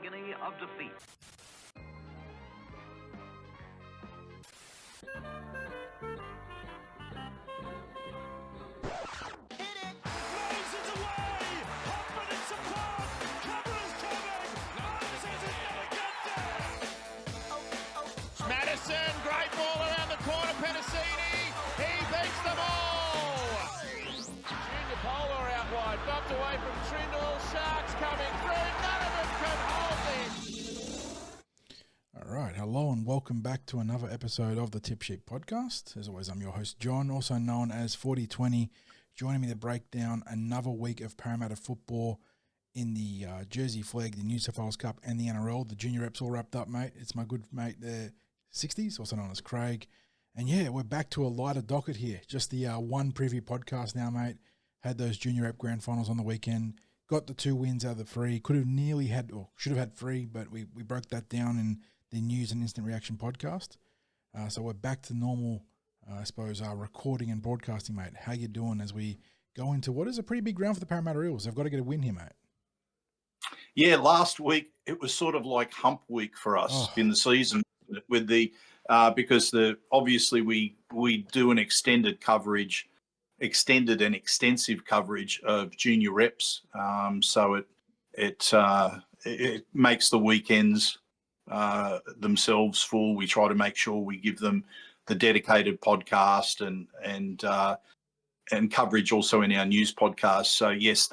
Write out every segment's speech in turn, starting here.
agony of defeat. Madison, great ball around the corner, Penasini, he beats them all! Junior Polar out wide, bumped away from Trindle, Sharks coming through, none of them can hold this! Alright, hello and welcome back to another episode of the Tip Sheet Podcast. As always, I'm your host John, also known as 4020, joining me to break down another week of Parramatta football in the Jersey Flegg, the New South Wales Cup and the NRL. The junior reps all wrapped up, mate. It's my good mate there, Sixties, also known as Craig. And yeah, we're back to a lighter docket here. Just the one preview podcast now, mate. Had those junior rep grand finals on the weekend. Got the 2 wins out of the 3. Could have nearly had, or should have had 3, but we broke that down in the news and instant reaction podcast. So we're back to normal, I suppose, recording and broadcasting, mate. How you doing as we go into what is a pretty big round for the Parramatta Eels? They've got to get a win here, mate. Yeah, last week it was sort of like hump week for us in the season with the because obviously we do an extended and extensive coverage of junior reps, so it makes the weekends themselves full. We try to make sure we give them the dedicated podcast and coverage also in our news podcast. So yes,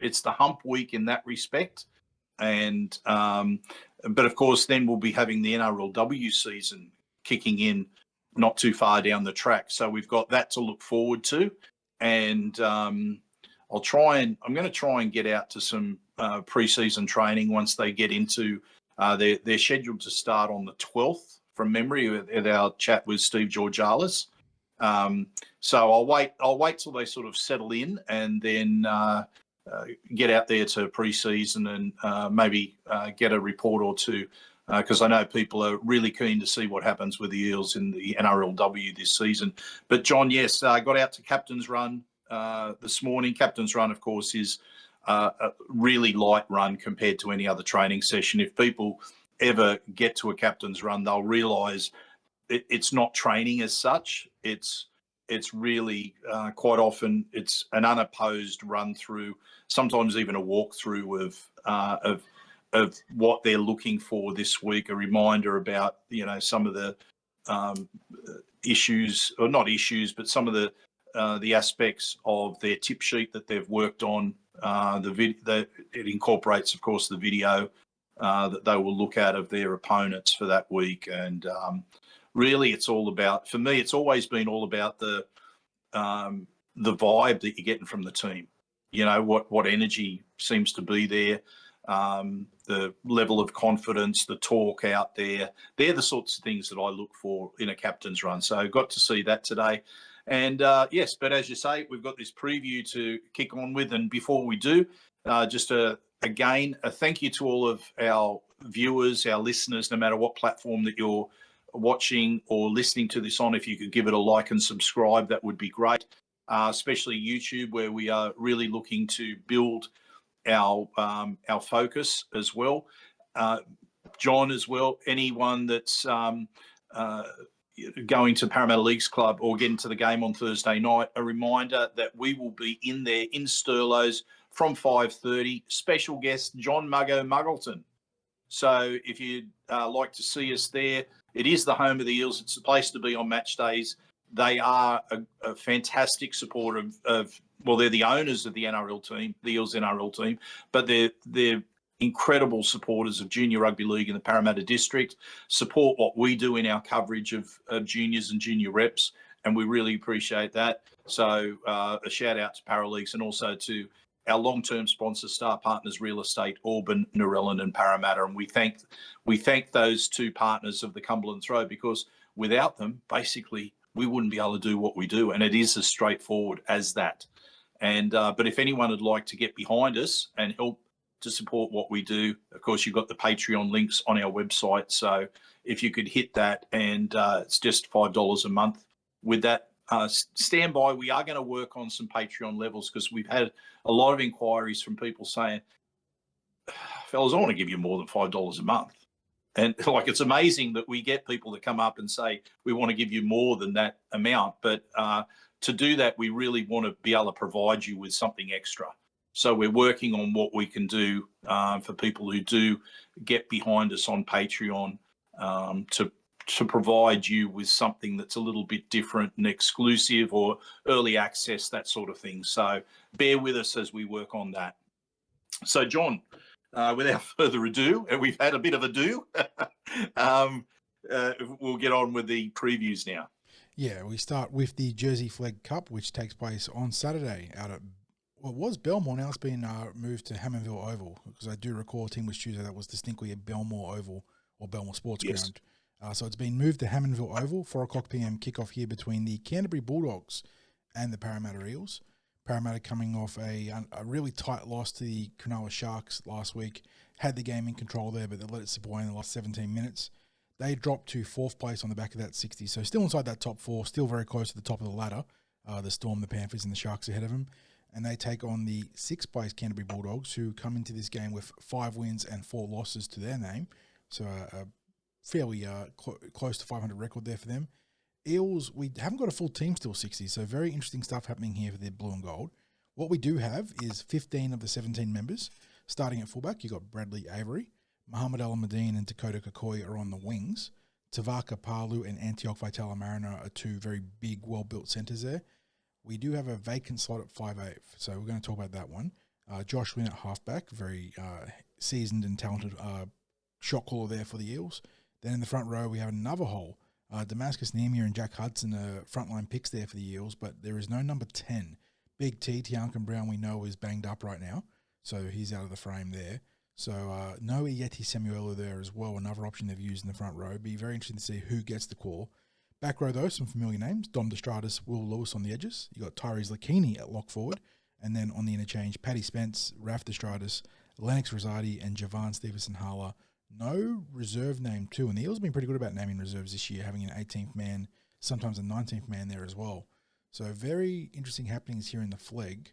it's the hump week in that respect. And but of course, then we'll be having the NRLW season kicking in not too far down the track. So we've got that to look forward to. And I'm going to try and get out to some pre-season training once they get into. They're scheduled to start on the 12th from memory at our chat with Steve Georgalis. So I'll wait till they sort of settle in and then get out there to pre-season and maybe get a report or two, because I know people are really keen to see what happens with the Eels in the NRLW this season. But John, yes, I got out to Captain's Run this morning. Captain's Run, of course, is a really light run compared to any other training session. If people ever get to a Captain's Run, they'll realise it's not training as such. It's really quite often it's an unopposed run through, sometimes even a walkthrough of what they're looking for this week. A reminder about some of the issues, or not issues, but some of the aspects of their tip sheet that they've worked on. It incorporates, of course, the video that they will look at of their opponents for that week. And really, it's all about, for me, it's always been all about the vibe that you're getting from the team. What energy seems to be there, the level of confidence, the talk out there. They're the sorts of things that I look for in a captain's run. So got to see that today. And yes, but as you say, we've got this preview to kick on with. And before we do, just again, a thank you to all of our viewers, our listeners, no matter what platform that you're watching or listening to this on. If you could give it a like and subscribe, that would be great, especially YouTube, where we are really looking to build our focus as well. John, as well, anyone that's going to Parramatta Leagues Club or getting to the game on Thursday night, a reminder that we will be in there in Sturlos from 5:30. Special guest John Muggleton. So if you'd like to see us there, it is the home of the Eels. It's the place to be on match days. They are a fantastic supporter of they're the owners of the NRL team, the Eels NRL team, but they're incredible supporters of junior rugby league in the Parramatta district, support what we do in our coverage of juniors and junior reps, and we really appreciate that. So a shout out to Paraleagues and also to our long-term sponsors, Star Partners Real Estate, Auburn, Narellan and Parramatta. And we thank those two partners of the Cumberland Throw, because without them, basically, we wouldn't be able to do what we do. And it is as straightforward as that. And but if anyone would like to get behind us and help to support what we do, of course, you've got the Patreon links on our website. So if you could hit that, and it's just $5 a month. With that, stand by. We are going to work on some Patreon levels, because we've had a lot of inquiries from people saying, fellas, I want to give you more than $5 a month. And like, it's amazing that we get people to come up and say, we want to give you more than that amount. But to do that, we really want to be able to provide you with something extra. So we're working on what we can do for people who do get behind us on Patreon to provide you with something that's a little bit different and exclusive, or early access, that sort of thing. So bear with us as we work on that. So, John, without further ado, and we've had a bit of a do, we'll get on with the previews now. Yeah, we start with the Jersey Flegg Cup, which takes place on Saturday out at what was Belmore. Now it's been moved to Hammondville Oval, because I do recall Team was Tuesday that was distinctly a Belmore Oval or Belmore Sports Ground. So it's been moved to Hammondville Oval, 4:00 p.m. kickoff here between the Canterbury Bulldogs and the Parramatta Eels. Parramatta coming off a really tight loss to the Cronulla Sharks last week. Had the game in control there, but they let it slip away in the last 17 minutes. They dropped to 4th place on the back of that 60. So still inside that top 4, still very close to the top of the ladder. The Storm, the Panthers, and the Sharks ahead of them. And they take on the 6th place Canterbury Bulldogs, who come into this game with 5 wins and 4 losses to their name. So a fairly close to 500 record there for them. Eels, we haven't got a full team still, 60, so very interesting stuff happening here for the blue and gold. What we do have is 15 of the 17 members. Starting at fullback, you've got Bradley Avery, Muhammad Al-Madine and Dakota Kakoi are on the wings. Tavaka Palu and Antioch Vitala Mariner are 2 very big, well-built centres there. We do have a vacant slot at 5'8", so we're going to talk about that one. Josh Wynn at halfback, very seasoned and talented shot caller there for the Eels. Then in the front row, we have another hole. Damascus Nemir and Jack Hudson are frontline picks there for the Eels, but there is no number 10. Big T, Tiankan Brown, we know is banged up right now, so he's out of the frame there. So no Yeti Samuelu there as well, another option they've used in the front row. Be very interesting to see who gets the call. Back row, though, some familiar names. Dom Destratus, Will Lewis on the edges. You got Tyrese Lakini at lock forward. And then on the interchange, Paddy Spence, Raf Destratus, Lennox Rosati, and Javan Stevenson-Hala. No reserve name too, and the Eels have been pretty good about naming reserves this year, having an 18th man, sometimes a 19th man there as well. So very interesting happenings here in the Flegg.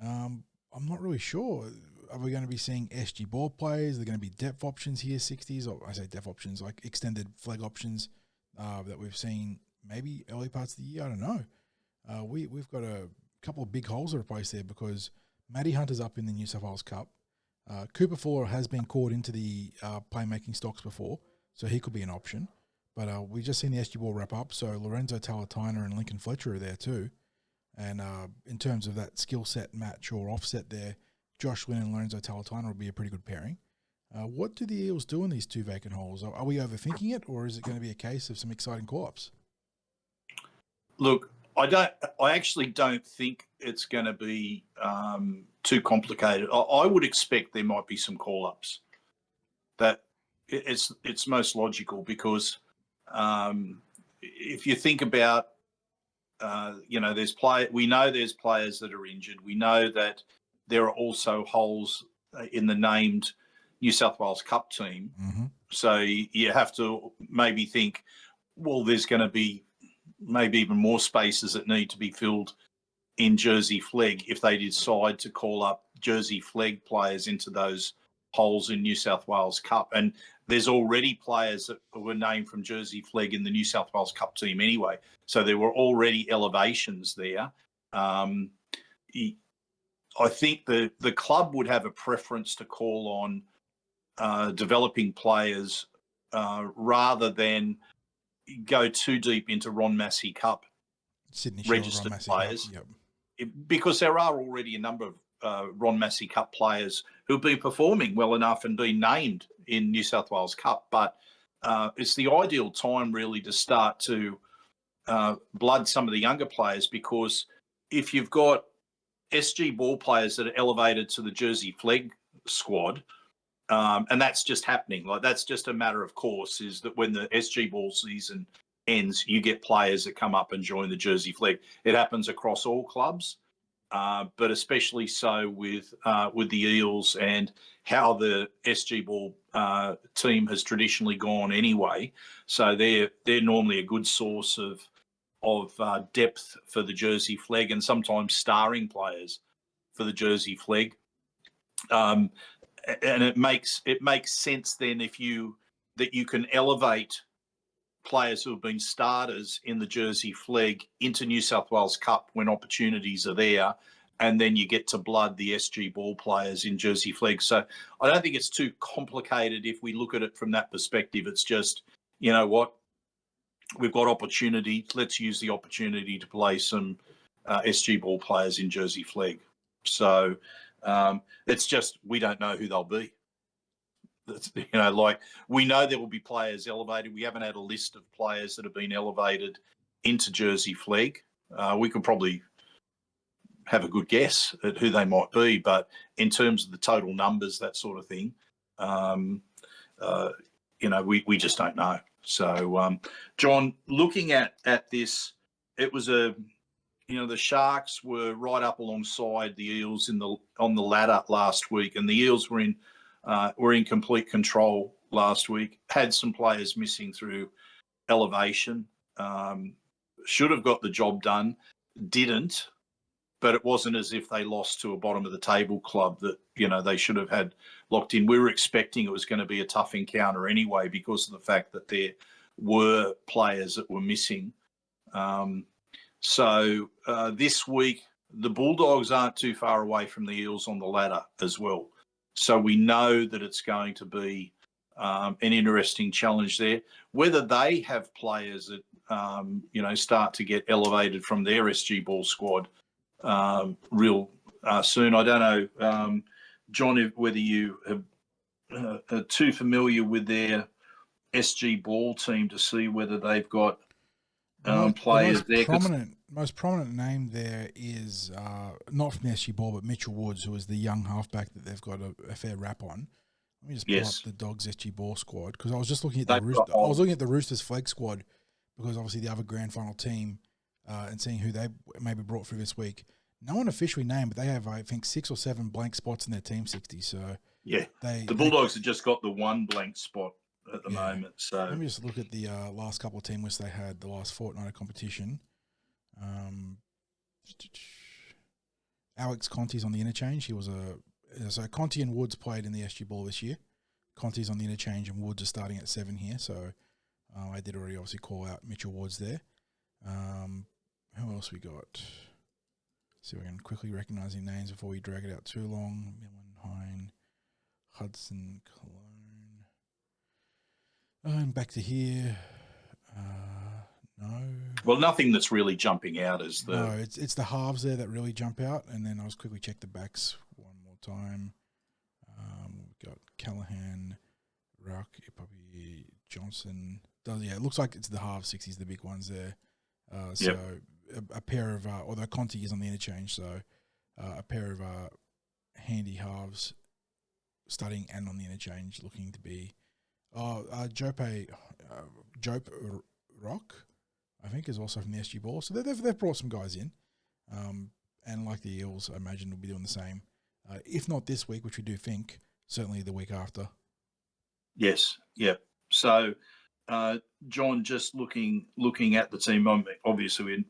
I'm not really sure. Are we going to be seeing SG ball plays? Are there going to be depth options here, 60s? Or I say depth options, like extended Flegg options that we've seen maybe early parts of the year? I don't know. We've got a couple of big holes to replace there, because Matty Hunter's up in the New South Wales Cup. Cooper Fuller has been caught into the playmaking stocks before, so he could be an option. But we've just seen the SG ball wrap up, so Lorenzo Talatina and Lincoln Fletcher are there too. And in terms of that skill set match or offset there, Josh Wynn and Lorenzo Talatina would be a pretty good pairing. What do the Eels do in these 2 vacant holes? Are we overthinking it, or is it going to be a case of some exciting call-ups? Look, I actually don't think it's going to be too complicated. I would expect there might be some call-ups. That it's most logical, because if you think about, we know there's players that are injured. We know that there are also holes in the named New South Wales Cup team. Mm-hmm. So you have to maybe think, well, there's going to be maybe even more spaces that need to be filled in Jersey Flegg if they decide to call up Jersey Flegg players into those holes in New South Wales Cup. And there's already players that were named from Jersey Flegg in the New South Wales Cup team anyway. So there were already elevations there. I think the club would have a preference to call on developing players rather than go too deep into Ron Massey Cup Sydney registered players. Yep. Because there are already a number of Ron Massey Cup players who've been performing well enough and been named in New South Wales Cup. But it's the ideal time really to start to blood some of the younger players, because if you've got SG ball players that are elevated to the Jersey Flegg squad, and that's just happening, like that's just a matter of course, is that when the SG ball season ends, you get players that come up and join the Jersey Flegg. It happens across all clubs, but especially so with the Eels and how the SG ball team has traditionally gone anyway. So they're normally a good source of depth for the Jersey Flegg, and sometimes starring players for the Jersey Flegg. and it makes sense then that you can elevate players who have been starters in the Jersey Flegg into New South Wales Cup when opportunities are there, and then you get to blood the SG Ball players in Jersey Flegg. So I don't think it's too complicated if we look at it from that perspective. It's just, you know what, we've got opportunity. Let's use the opportunity to play some SG Ball players in Jersey Flegg. So it's just we don't know who they'll be. Like we know there will be players elevated. We haven't had a list of players that have been elevated into Jersey Flegg. We could probably have a good guess at who they might be, but in terms of the total numbers, that sort of thing, we just don't know. So, John, looking at this, it was the Sharks were right up alongside the Eels on the ladder last week, and the Eels were in complete control last week. Had some players missing through elevation. Should have got the job done, didn't. But it wasn't as if they lost to a bottom of the table club that they should have had locked in. We were expecting it was going to be a tough encounter anyway because of the fact that there were players that were missing. So this week, the Bulldogs aren't too far away from the Eels on the ladder as well. So we know that it's going to be an interesting challenge there. Whether they have players that, start to get elevated from their SG Ball squad real soon. I don't know, John, whether you are too familiar with their SG Ball team to see whether they've got players there. Most prominent name there is not from the SG Ball, but Mitchell Woods, who is the young halfback that they've got a fair rap on. Let me just pull up the Dogs SG Ball squad because I was just looking at I was looking at the Roosters Flegg squad because obviously the other grand final team and seeing who they maybe brought through this week. No one officially named, but they have, I think, 6 or 7 blank spots in their team 60. So yeah, the Bulldogs have just got the one blank spot at the moment. So let me just look at the last couple of team lists they had the last fortnight of competition. Alex Conti's on the interchange. He was so Conti and Woods played in the SG Ball this year. Conti's on the interchange and Woods are starting at 7 here. So I did already obviously call out Mitchell Woods there. Who else we got? See if I can quickly recognise their names before we drag it out too long. Millen, Hine, Hudson, Cologne. And back to here. No. Well, nothing that's really jumping out as the... No, it's the halves there that really jump out. And then I'll just quickly check the backs one more time. We've got Callahan, Ruck, probably Johnson. It looks like it's the half 60s, the big ones there. So a pair of, although Conti is on the interchange, so a pair of handy halves studying and on the interchange looking to be, Jope Rock, I think, is also from the SG Ball. So they've brought some guys in. And like the Eels, I imagine will be doing the same. If not this week, which we do think, certainly the week after. Yes, yep. So, John, just looking at the team, obviously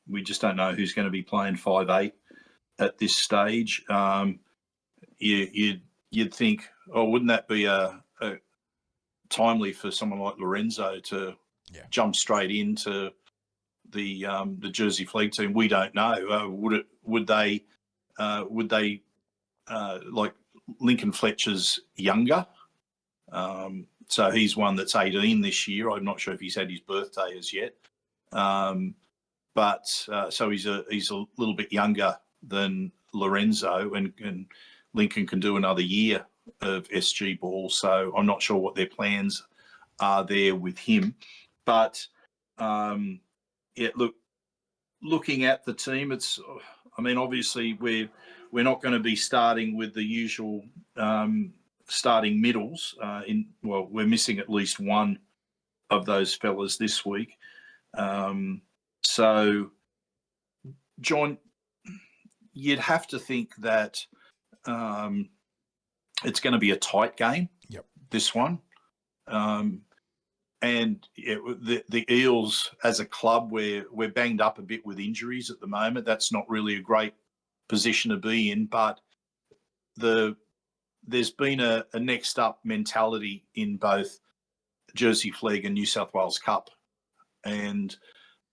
we just don't know who's going to be playing 5'8" at this stage. You'd think, wouldn't that be a timely for someone like Lorenzo to jump straight into the Jersey Flegg team? We don't know. Would they like Lincoln Fletcher's younger? So he's one that's 18 this year. I'm not sure if he's had his birthday as yet. But so he's a little bit younger than Lorenzo, and Lincoln can do another year of SG Ball. So I'm not sure what their plans are there with him. But looking at the team, obviously we're not going to be starting with the usual starting middles. We're missing at least one of those fellas this week. So, John, you'd have to think that it's going to be a tight game. Yep. This one. And the Eels as a club, we're banged up a bit with injuries at the moment. That's not really a great position to be in, but the there's been a next up mentality in both Jersey Flegg and New South Wales Cup, and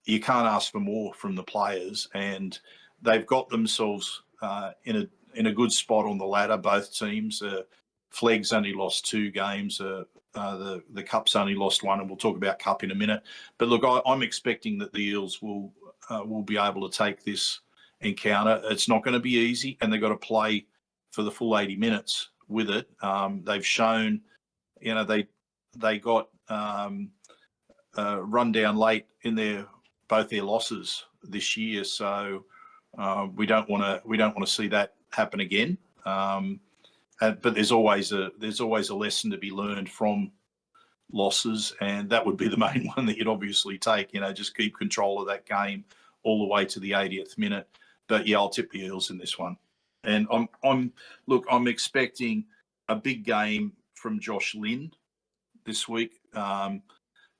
you can't ask for more from the players. And they've got themselves in a good spot on the ladder. Both teams. Flegg's only lost 2 games. The Cup's only lost 1, and we'll talk about Cup in a minute. But look, I'm expecting that the Eels will be able to take this encounter. It's not going to be easy, and they've got to play for the full 80 minutes with it. They've shown, they got run down late in both their losses this year, so we don't want to see that happen again. But there's always a lesson to be learned from losses, and that would be the main one that you'd obviously take. Just keep control of that game all the way to the 80th minute. But yeah, I'll tip the Eels in this one. And I'm expecting a big game from Josh Lynn this week.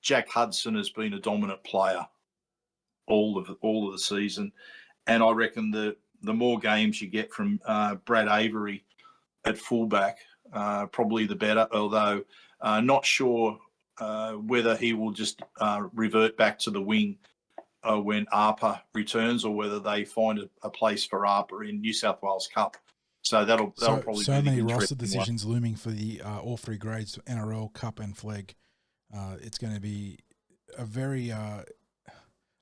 Jack Hudson has been a dominant player all of the season, and I reckon the more games you get from Brad Avery at fullback, probably the better. Although not sure whether he will just revert back to the wing when Arpa returns, or whether they find a place for Arpa in New South Wales Cup. So that'll probably so be many the roster interesting decisions looming for the all 3 grades: NRL, Cup, and Flegg. It's going to be a very a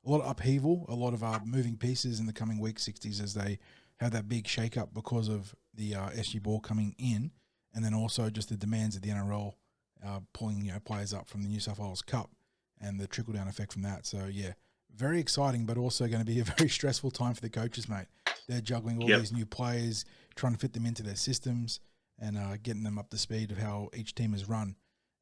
lot of upheaval, a lot of moving pieces in the coming week, 60s, as they have that big shake-up because of the SG ball coming in, and then also just the demands of the NRL pulling players up from the New South Wales Cup and the trickle-down effect from that. So, yeah, very exciting, but also going to be a very stressful time for the coaches, mate. They're juggling all these new players, trying to fit them into their systems, and getting them up to speed of how each team is run.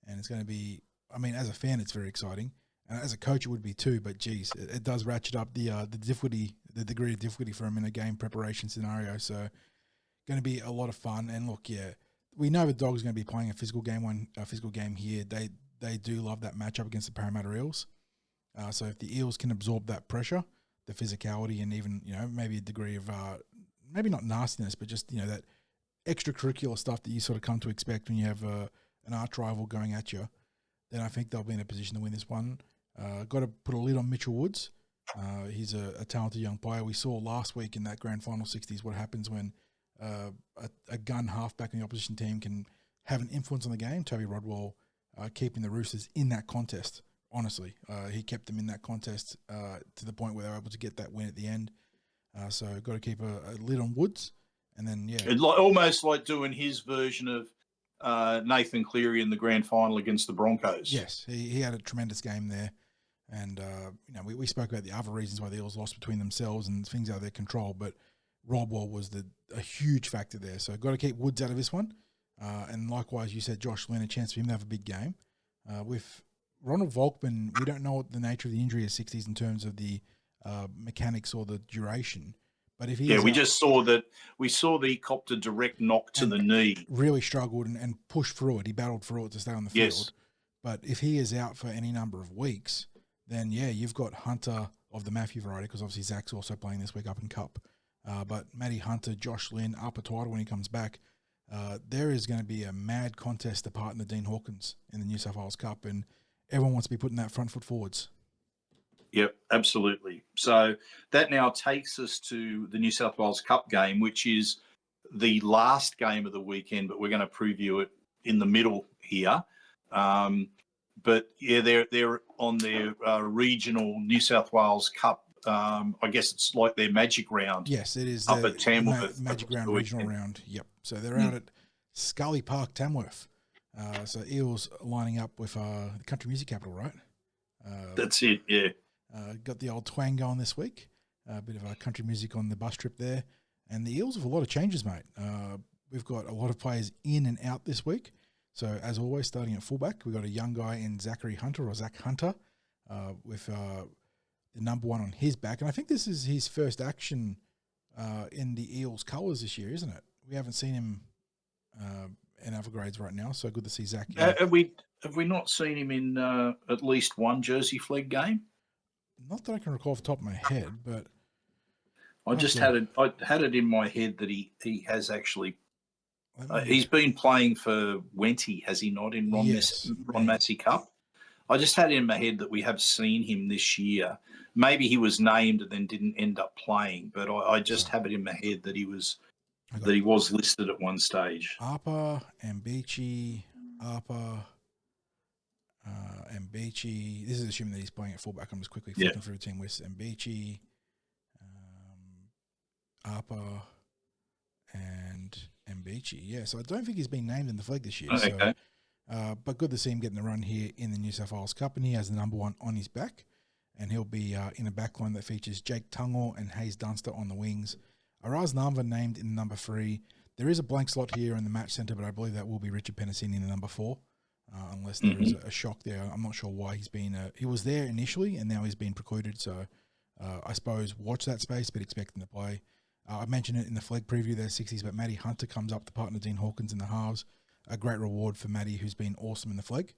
And it's going to be, I mean, as a fan, it's very exciting. And as a coach, it would be too, but geez, it does ratchet up the difficulty, the degree of difficulty for them in a game preparation scenario. So, going to be a lot of fun. And look, yeah, we know the Dogs are going to be playing a physical game here. They do love that matchup against the Parramatta Eels. So if the Eels can absorb that pressure, the physicality, and even maybe a degree of maybe not nastiness, but just that extracurricular stuff that you sort of come to expect when you have an arch rival going at you, then I think they'll be in a position to win this one. Got to put a lid on Mitchell Woods. He's a talented young player. We saw last week in that grand final 60s what happens when a gun halfback in the opposition team can have an influence on the game. Toby Rodwell keeping the Roosters in that contest. Honestly, he kept them in that contest to the point where they were able to get that win at the end. So got to keep a lid on Woods. And then, yeah. It's almost like doing his version of Nathan Cleary in the grand final against the Broncos. Yes, he had a tremendous game there. And, we spoke about the other reasons why the Eels lost between themselves and things out of their control, but Rodwell was a huge factor there. So got to keep Woods out of this one. And likewise, you said Josh Lynn, a chance for him to have a big game. With Ronald Volkman, we don't know what the nature of the injury is 60s in terms of the mechanics or the duration. But if he we just saw that. We saw that he copped a direct knock to the knee. Really struggled and pushed through it. He battled through it to stay on the field. Yes. But if he is out for any number of weeks, then, yeah, you've got Hunter of the Matthew variety, because obviously Zach's also playing this week up in Cup. But Matty Hunter, Josh Lynn, Upper Title when he comes back, there is going to be a mad contest to partner Dean Hawkins in the New South Wales Cup, and everyone wants to be putting that front foot forwards. Yep, absolutely. So that now takes us to the New South Wales Cup game, which is the last game of the weekend, but we're going to preview it in the middle here. But yeah, they're on their regional New South Wales Cup. I guess it's like their Magic Round. Yes, it is up at Tamworth. Magic Round regional round. Yep. So they're out at Scully Park, Tamworth. So Eels lining up with the country music capital, right? That's it. Yeah. Got the old twang going this week. A bit of country music on the bus trip there, and the Eels have a lot of changes, mate. We've got a lot of players in and out this week. So, as always, starting at fullback, we've got a young guy in Zach Hunter, with the number 1 on his back. And I think this is his first action in the Eels colours this year, isn't it? We haven't seen him in other grades right now, so good to see Zach. Have we not seen him in at least one Jersey Flegg game? Not that I can recall off the top of my head, but I had it in my head that he has actually He's been playing for Wenty, has he not, in Ron Massey Cup? I just had in my head that we have seen him this year. Maybe he was named and then didn't end up playing, but I just have it in my head that he was listed at one stage. Arpa, Mbichi, Mbichi. This is assuming that he's playing at fullback. I'm just quickly flicking through the team lists. Mbichi, Arpa, and Mbichi. Yeah, so I don't think he's been named in the Flegg this year. Okay. So, but good to see him getting the run here in the New South Wales Cup, and he has the number 1 on his back, and he'll be in a backline that features Jake Tungor and Hayes Dunster on the wings. Araz Namva named in the number 3. There is a blank slot here in the match centre, but I believe that will be Richard Penasini in the number 4, unless there is a shock there. I'm not sure why he's been. He was there initially, and now he's been precluded. So I suppose watch that space, but expect him to play. I mentioned it in the Flegg preview there, 60s, but Matty Hunter comes up to partner Dean Hawkins in the halves. A great reward for Matty, who's been awesome in the Flegg.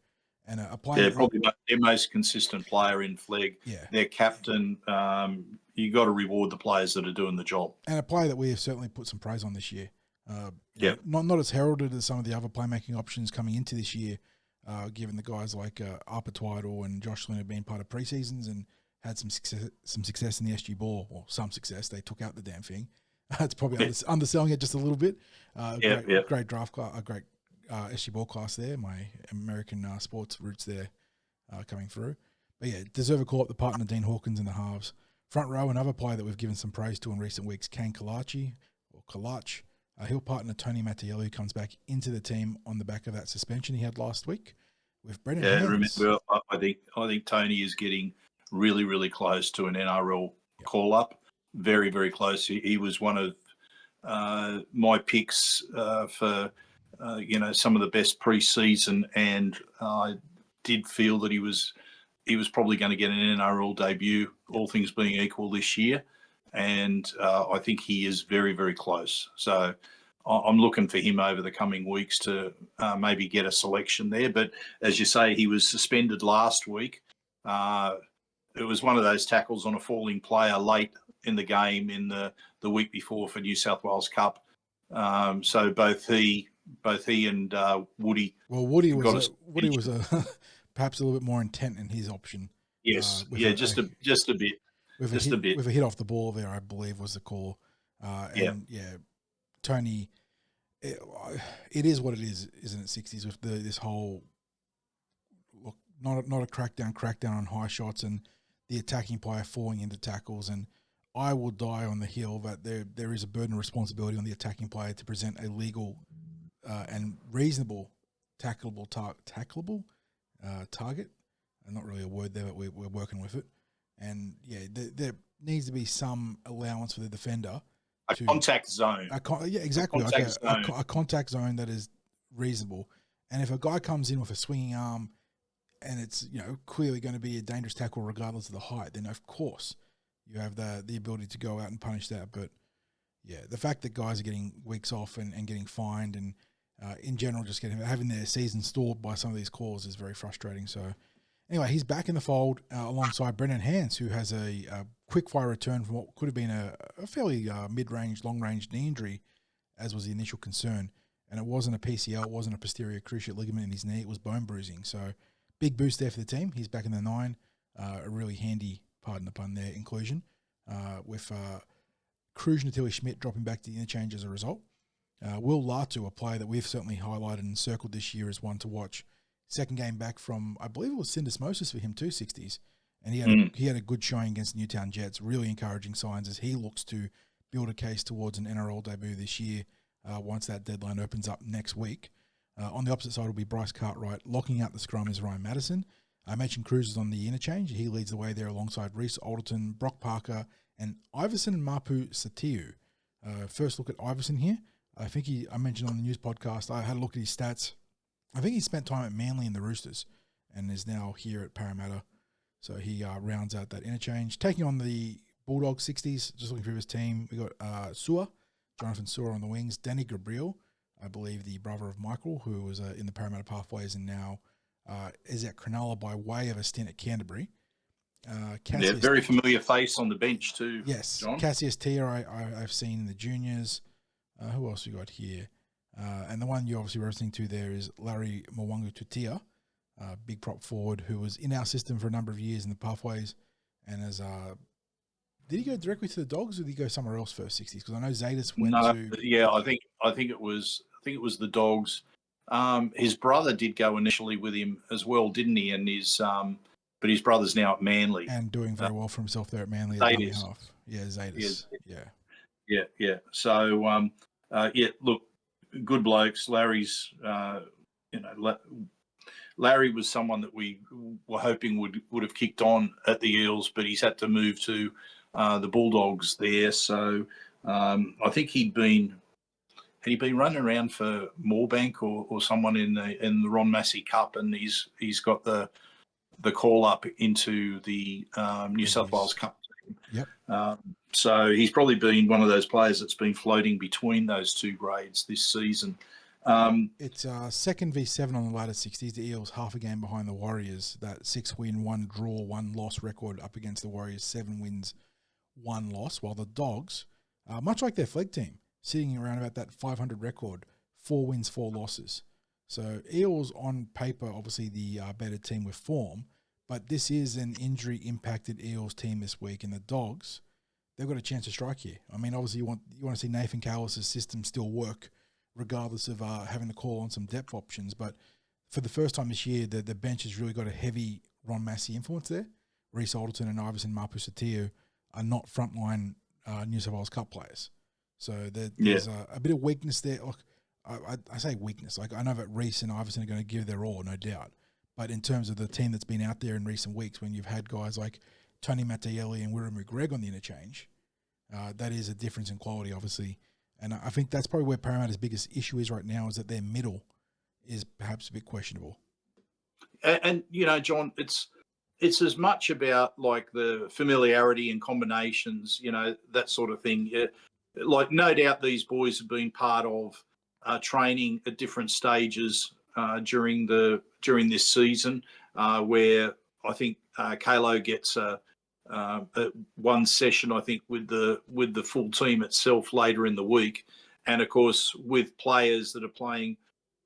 And a player... Yeah, probably their most consistent player in Flegg. Yeah. Their captain. You got to reward the players that are doing the job. And a player that we have certainly put some praise on this year. Not as heralded as some of the other playmaking options coming into this year, given the guys like Arpa Twiddle and Josh Lynn have been part of pre-seasons and had some success in the SG ball, or some success. They took out the damn thing. It's probably underselling it just a little bit. Great draft class, a great SG ball class there. My American sports roots there coming through. But yeah, deserve a call up the partner Dean Hawkins in the halves. Front row, another player that we've given some praise to in recent weeks, Kane Kalach. He'll partner Tony Mattiello, who comes back into the team on the back of that suspension he had last week with Brendan Haynes. Remember, I think Tony is getting really, really close to an NRL call-up. Very, very close. He was one of my picks for, some of the best pre-season, and I did feel that he was probably going to get an NRL debut, all things being equal, this year. And I think he is very, very close. So I'm looking for him over the coming weeks to maybe get a selection there. But as you say, he was suspended last week. It was one of those tackles on a falling player late in the game in the week before for New South Wales Cup. So both he and Woody. Well, Woody was perhaps a little bit more intent in his option. Yes, just a bit. With a hit off the ball there, I believe, was the call. Tony, it is what it is, isn't it, 60s, with this whole, look, not a crackdown on high shots and the attacking player falling into tackles. And I will die on the hill that there is a burden of responsibility on the attacking player to present a legal and reasonable tackleable target. Not really a word there, but we're working with it. And there needs to be some allowance for the defender. A contact zone. Exactly. A contact zone that is reasonable. And if a guy comes in with a swinging arm and it's clearly going to be a dangerous tackle regardless of the height, then of course you have the ability to go out and punish that. But the fact that guys are getting weeks off and getting fined and in general just having their season stalled by some of these calls is very frustrating. So anyway, he's back in the fold alongside Brendan Hans, who has a quick-fire return from what could have been a fairly mid-range, long-range knee injury, as was the initial concern. And it wasn't a PCL, it wasn't a posterior cruciate ligament in his knee, it was bone bruising. So big boost there for the team. He's back in the 9. A really handy, pardon the pun there, inclusion, with Cruz Natilli Schmidt dropping back to the interchange as a result. Will Latu, a player that we've certainly highlighted and circled this year as one to watch. Second game back from, I believe it was syndesmosis for him too, 60s. And he had a good showing against the Newtown Jets, really encouraging signs as he looks to build a case towards an NRL debut this year once that deadline opens up next week. On the opposite side will be Bryce Cartwright. Locking out the scrum is Ryan Madison. I mentioned Cruz is on the interchange. He leads the way there alongside Reece Alderton, Brock Parker, and Iverson Mapu Satiu. First look at Iverson here. I mentioned on the news podcast, I had a look at his stats. I think he spent time at Manly in the Roosters and is now here at Parramatta. So he rounds out that interchange. Taking on the Bulldogs 60s, just looking through his team, we got Jonathan Sewer on the wings, Danny Gabriel, I believe the brother of Michael, who was in the Parramatta Pathways and now is at Cronulla by way of a stint at Canterbury. Very familiar face on the bench too. Yes, John. Cassius Tia I've seen in the juniors. Who else we got here? And the one you're obviously referencing to there is Larry Mwangu-Tutia, big prop forward who was in our system for a number of years in the pathways, and as did he go directly to the Dogs or did he go somewhere else first 60s? Because I know Zadis went to. Yeah, I think it was the Dogs. His brother did go initially with him as well, didn't he? And but his brother's now at Manly And doing very well for himself there at Manly at dummy half. Yeah, Zadis. Yeah. So look, good blokes. Larry's, Larry was someone that we were hoping would have kicked on at the Eels, but he's had to move to the Bulldogs there. So I think had he been running around for Moorebank or someone in the Ron Massey Cup, and he's got the call up into the New South Wales Cup. Yep. So he's probably been one of those players that's been floating between those two grades this season. It's 2nd v 7 on the ladder 60s. The Eels half a game behind the Warriors. That 6-win, 1 draw, 1 loss record up against the Warriors. 7 wins, 1 loss. While the Dogs, much like their Flegg team, sitting around about that 500 record, 4 wins, 4 losses. So Eels on paper, obviously the better team with form, but this is an injury-impacted Eels team this week, and the Dogs, they've got a chance to strike here. I mean, obviously you want to see Nathan Callis' system still work, regardless of having to call on some depth options. But for the first time this year, the bench has really got a heavy Ron Massey influence there. Reece Alderton and Iverson Mapu-Satiu are not frontline New South Wales Cup players. So there's a bit of weakness there. Look, I say weakness. Like, I know that Reece and Iverson are going to give their all, no doubt. But in terms of the team that's been out there in recent weeks, when you've had guys like Tony Mattielli and Wiremu Greg on the interchange, that is a difference in quality, obviously. And I think that's probably where Parramatta's biggest issue is right now, is that their middle is perhaps a bit questionable. And John, it's as much about like the familiarity and combinations, that sort of thing. Like, no doubt these boys have been part of training at different stages during this season, where I think Kalo gets one session, I think, with the full team itself later in the week, and of course with players that are playing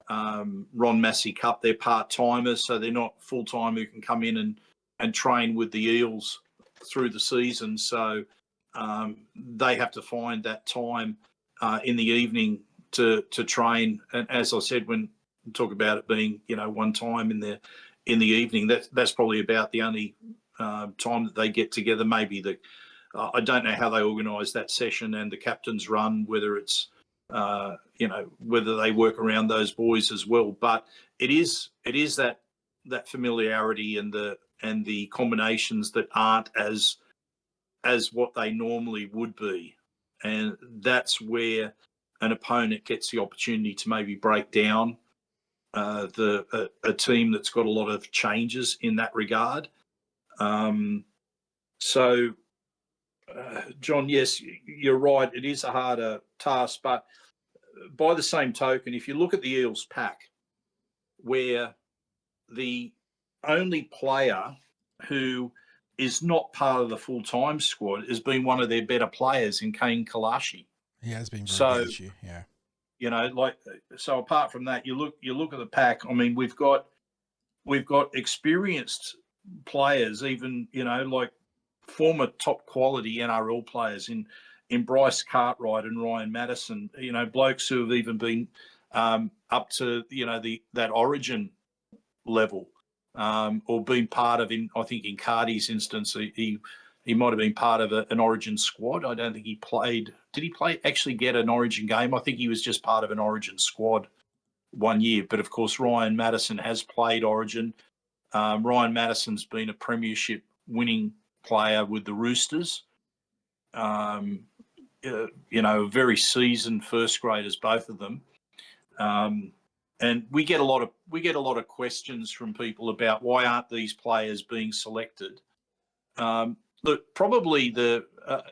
Ron Massey Cup, they're part timers, so they're not full time who can come in and train with the Eels through the season. So they have to find that time in the evening to train. And as I said, when we talk about it being one time in the evening, that's probably about the only time that they get together. Maybe I don't know how they organise that session and the captain's run, whether it's whether they work around those boys as well. But it is that familiarity and the combinations that aren't as what they normally would be, and that's where an opponent gets the opportunity to maybe break down a team that's got a lot of changes in that regard. John, yes, you're right. It is a harder task, but by the same token, if you look at the Eels pack, where the only player who is not part of the full-time squad has been one of their better players in Kane Kalashi. He has been very good this year, yeah. So apart from that, you look at the pack. I mean, we've got experienced players, even like former top quality NRL players in Bryce Cartwright and Ryan Madison. Blokes who have even been up to that Origin level, or been part of. I think in Cardi's instance, he might have been part of an Origin squad. I don't think he played. Did he actually get an Origin game? I think he was just part of an Origin squad one year. But of course, Ryan Madison has played Origin. Ryan Madison's been a premiership winning player with the Roosters. Very seasoned first graders, both of them. And we get a lot of questions from people about why aren't these players being selected. Look, probably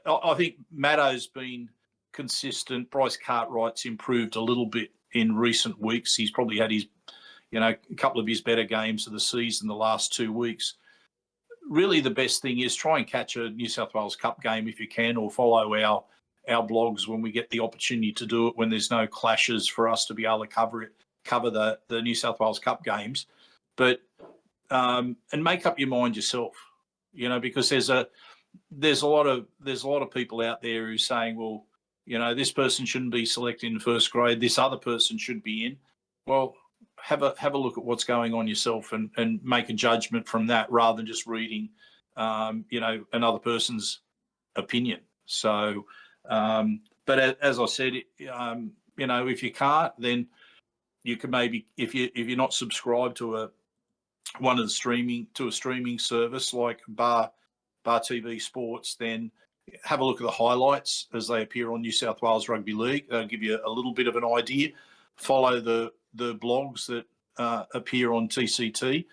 I think Maddo's been consistent. Bryce Cartwright's improved a little bit in recent weeks. He's probably had his, a couple of his better games of the season the last 2 weeks. Really, the best thing is try and catch a New South Wales Cup game if you can, or follow our blogs when we get the opportunity to do it, when there's no clashes for us to be able to cover the New South Wales Cup games. But and make up your mind yourself, because there's a lot of people out there who are saying, well, this person shouldn't be selected in first grade, this other person should be in. Well, have a look at what's going on yourself and make a judgment from that rather than just reading, another person's opinion. So, but as I said, if you can't, then you can maybe, if you're not subscribed to a streaming service like Bar TV Sports, then have a look at the highlights as they appear on New South Wales Rugby League. They'll give you a little bit of an idea. Follow the blogs that appear on TCT.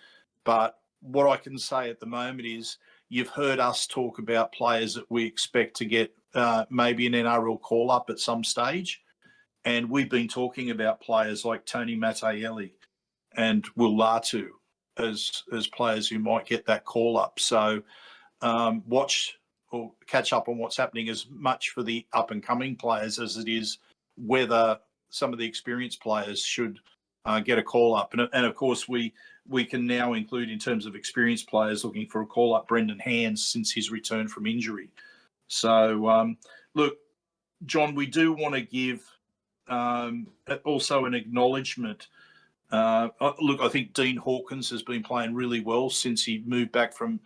But what I can say at the moment is you've heard us talk about players that we expect to get maybe an NRL call-up at some stage. And we've been talking about players like Tony Mattielli and Will Latu as players who might get that call-up. So watch or catch up on what's happening as much for the up-and-coming players as it is whether some of the experienced players should get a call-up. And of course, we can now include, in terms of experienced players looking for a call-up, Brendan Hands since his return from injury. So, look, John, we do want to give also an acknowledgement. Look, I think Dean Hawkins has been playing really well since he moved back from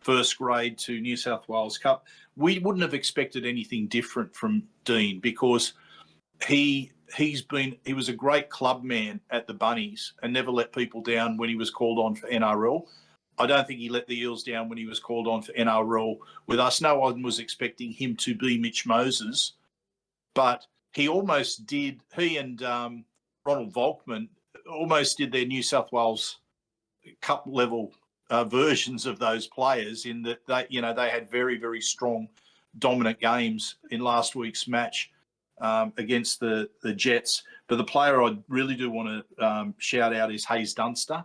first grade to New South Wales Cup. We wouldn't have expected anything different from Dean because he was a great club man at the Bunnies and never let people down when he was called on for NRL. I don't think he let the Eels down when he was called on for NRL with us. No one was expecting him to be Mitch Moses, but he almost did. He and Ronald Volkman almost did their New South Wales Cup level versions of those players in that they had very, very strong, dominant games in last week's match against the Jets. But the player I really do want to shout out is Hayes Dunster,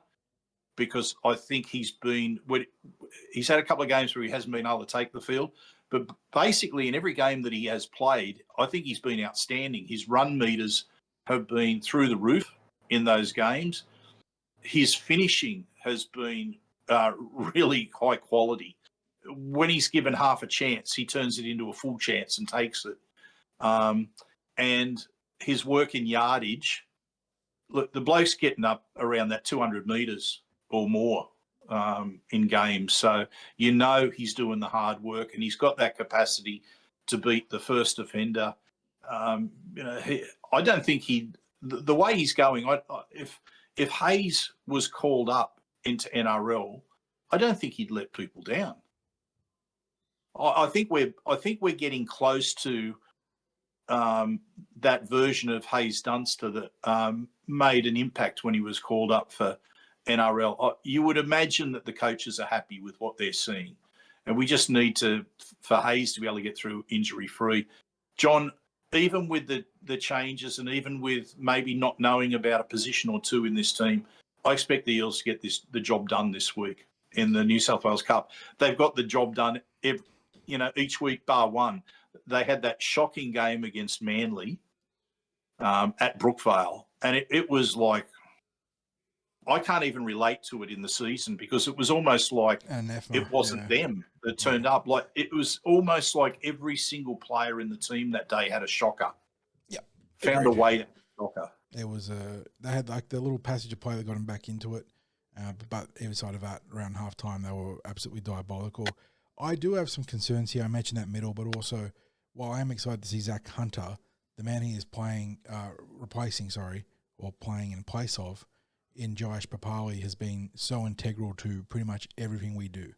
because I think he's had a couple of games where he hasn't been able to take the field. But basically in every game that he has played, I think he's been outstanding. His run meters have been through the roof in those games. His finishing has been really high quality. When he's given half a chance, he turns it into a full chance and takes it. And his work in yardage, look, the bloke's getting up around that 200 metres or more in games. So he's doing the hard work and he's got that capacity to beat the first offender. I don't think the way he's going, if Hayes was called up into NRL, I don't think he'd let people down. I think we're getting close to that version of Hayes Dunster that made an impact when he was called up for NRL. You would imagine that the coaches are happy with what they're seeing, and we just need for Hayes to be able to get through injury-free. John, even with the changes and even with maybe not knowing about a position or two in this team, I expect the Eels to get the job done this week in the New South Wales Cup. They've got the job done each week bar one. They had that shocking game against Manly at Brookvale, and it was like, I can't even relate to it in the season because it was almost like it wasn't them that turned up. Like it was almost like every single player in the team that day had a shocker. Yeah, found a way to shocker. There was they had like the little passage of play that got them back into it, but outside of that, around halftime, they were absolutely diabolical. I do have some concerns here. I mentioned that middle, but also, while I am excited to see Zach Hunter, the man he is playing in place of, in Josh Papali, has been so integral to pretty much everything we do.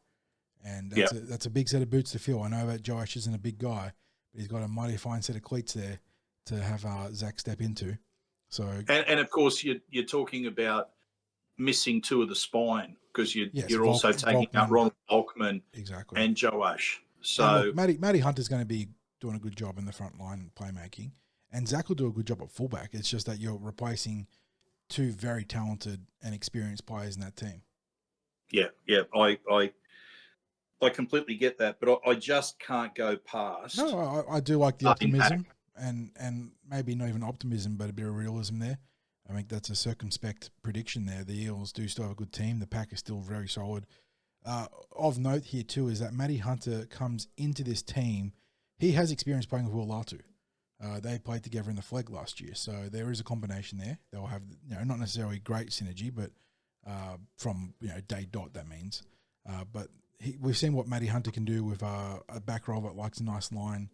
And that's a big set of boots to fill. I know that Josh isn't a big guy, but he's got a mighty fine set of cleats there to have Zach step into. So and of course, you're talking about missing two of the spine because you're also taking out Ronald Volkman and Joash. So Matty Hunter's going to be doing a good job in the front line playmaking, and Zach will do a good job at fullback. It's just that you're replacing two very talented and experienced players in that team. Yeah. I completely get that, but I just can't go past. No, I do like the nothing back. optimism and maybe not even optimism, but a bit of realism there. I think that's a circumspect prediction there. The Eels do still have a good team. The pack is still very solid. Of note here too is that Matty Hunter comes into this team. He has experience playing with Will Latu. They played together in the Flegg last year, so there is a combination there. They'll have, not necessarily great synergy, but from day dot that means. But we've seen what Matty Hunter can do with a back row that likes a nice line,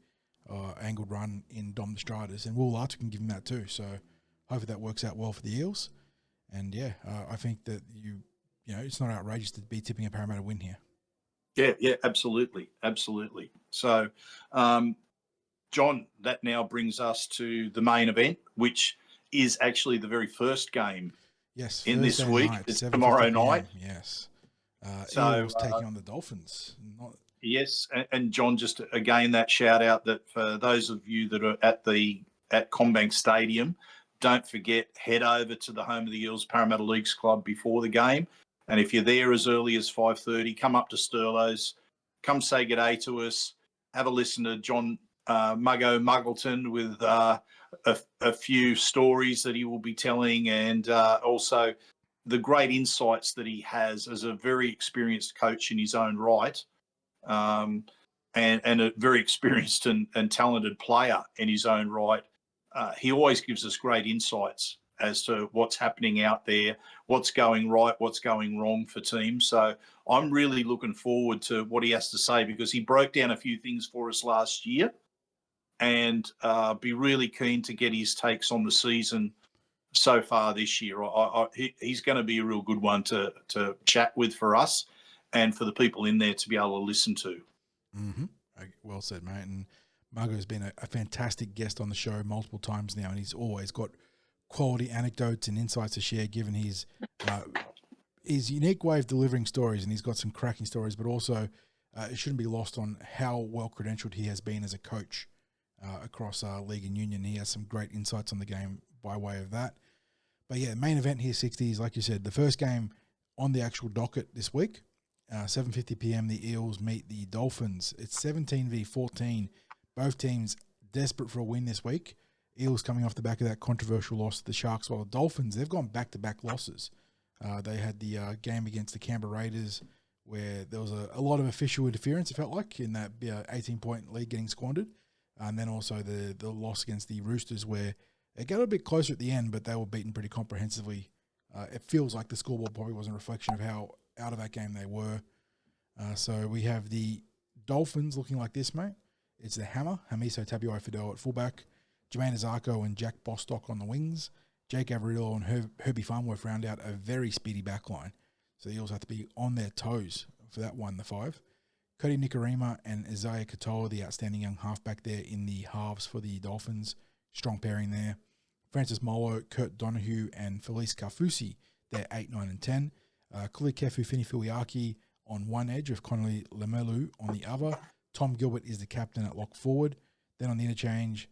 angled run in Dom Stratas, and Will Latu can give him that too. So hopefully that works out well for the Eels. And I think that it's not outrageous to be tipping a Parramatta win here. Yeah, absolutely. So, John, that now brings us to the main event, which is actually the very first game. Yes, in Thursday this week. Night, It's tomorrow night. Yes. So, Eels taking on the Dolphins. Yes, and John, just again that shout out that for those of you that are at CommBank Stadium, don't forget, head over to the home of the Eels Parramatta Leagues Club before the game. And if you're there as early as 5:30, come up to Sterlo's, come say good day to us, have a listen to John Muggo Muggleton with a few stories that he will be telling, and also the great insights that he has as a very experienced coach in his own right, and a very experienced and talented player in his own right. He always gives us great insights as to what's happening out there, what's going right, what's going wrong for teams. So I'm really looking forward to what he has to say, because he broke down a few things for us last year, and be really keen to get his takes on the season so far this year. He's going to be a real good one to chat with for us and for the people in there to be able to listen to. Mm-hmm. Well said, mate. And Margo's been a fantastic guest on the show multiple times now, and he's always got quality anecdotes and insights to share, given his unique way of delivering stories. And he's got some cracking stories, but also it shouldn't be lost on how well credentialed he has been as a coach across league and union. He has some great insights on the game by way of that. But yeah, main event here, 60s, like you said, the first game on the actual docket this week, 7:50 p.m. the Eels meet the Dolphins. It's 17-14. Both teams desperate for a win this week. Eels coming off the back of that controversial loss to the Sharks, while the Dolphins, they've gone back-to-back losses. They had the game against the Canberra Raiders where there was a lot of official interference, it felt like, in that 18-point lead getting squandered. And then also the loss against the Roosters, where it got a bit closer at the end, but they were beaten pretty comprehensively. It feels like the scoreboard probably wasn't a reflection of how out of that game they were. So we have the Dolphins looking like this, mate. It's the Hammer, Hamiso Tabuai-Fidel at fullback, Jermaine Azarko and Jack Bostock on the wings, Jake Averillo and Herbie Farnworth round out a very speedy backline. So the Eels have to be on their toes for that one, the 5. Cody Nikorima and Isaiah Katoa, the outstanding young halfback there in the halves for the Dolphins. Strong pairing there. Francis Molo, Kurt Donahue, and Felice Kafusi, they're 8, 9, and 10. Kulikefu Finifuiaki on one edge with Connolly Lemelu on the other. Tom Gilbert is the captain at lock forward. Then on the interchange,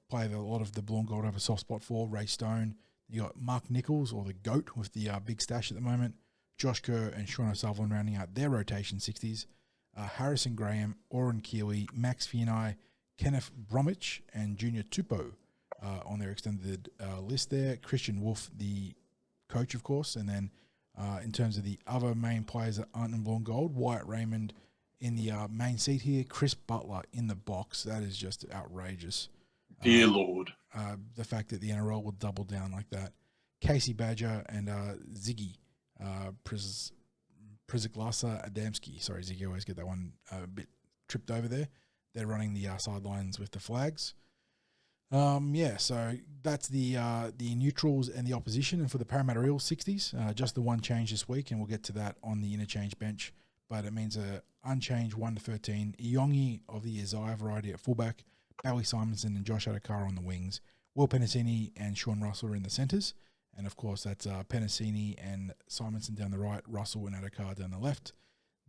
play a lot of the blue and gold have a soft spot for Ray Stone. You got Mark Nichols, or the GOAT, with the big stash at the moment. Josh Kerr and Sean O'Sullivan rounding out their rotation 60s. Harrison Graham, Oren Keeley, Max Fianai, Kenneth Bromwich, and Junior Tupou on their extended list there. Christian Wolf, the coach, of course. And then in terms of the other main players that aren't in blue and gold, Wyatt Raymond in the main seat here, Chris Butler in the box. That is just outrageous. Dear Lord. The fact that the NRL will double down like that. Casey Badger and Ziggy Przyglasa Adamski. Sorry, Ziggy, I always get that one a bit tripped over there. They're running the sidelines with the flags. So that's the neutrals and the opposition. And for the Parramatta Eels 60s, just the one change this week, and we'll get to that on the interchange bench. But it means a unchanged 1-13. Iongi of the Isaiah variety at fullback, Bowie Simonson and Josh Adokar on the wings, Will Penasini and Sean Russell are in the centres. And, of course, that's Penasini and Simonson down the right, Russell and Adokar down the left.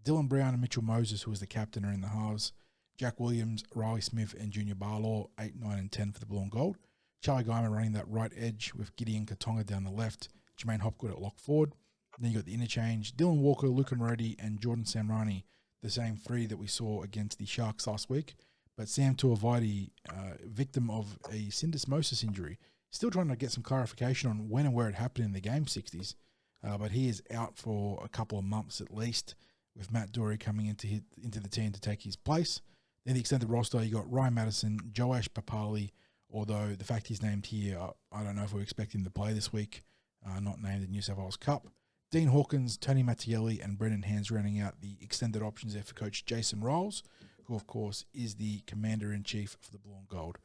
Dylan Brown and Mitchell Moses, who is the captain, are in the halves. Jack Williams, Riley Smith and Junior Barlaw, 8, 9 and 10 for the blue and gold. Charlie Guyman running that right edge with Gideon Katonga down the left. Jermaine Hopgood at lock forward. And then you got the interchange. Dylan Walker, Luke Moretti and Jordan Samrani, the same 3 that we saw against the Sharks last week. But Sam Tuivasa, victim of a syndesmosis injury, still trying to get some clarification on when and where it happened in the game 60s. But he is out for a couple of months at least, with Matt Dory coming into the team to take his place. Then the extended roster, you got Ryan Madison, Joash Papali, although the fact he's named here, I don't know if we're expecting him to play this week, not named in New South Wales Cup. Dean Hawkins, Tony Mattielli, and Brendan Hands rounding out the extended options there for Coach Jason Rolls, who, of course, is the Commander-in-Chief for the Blue and Gold.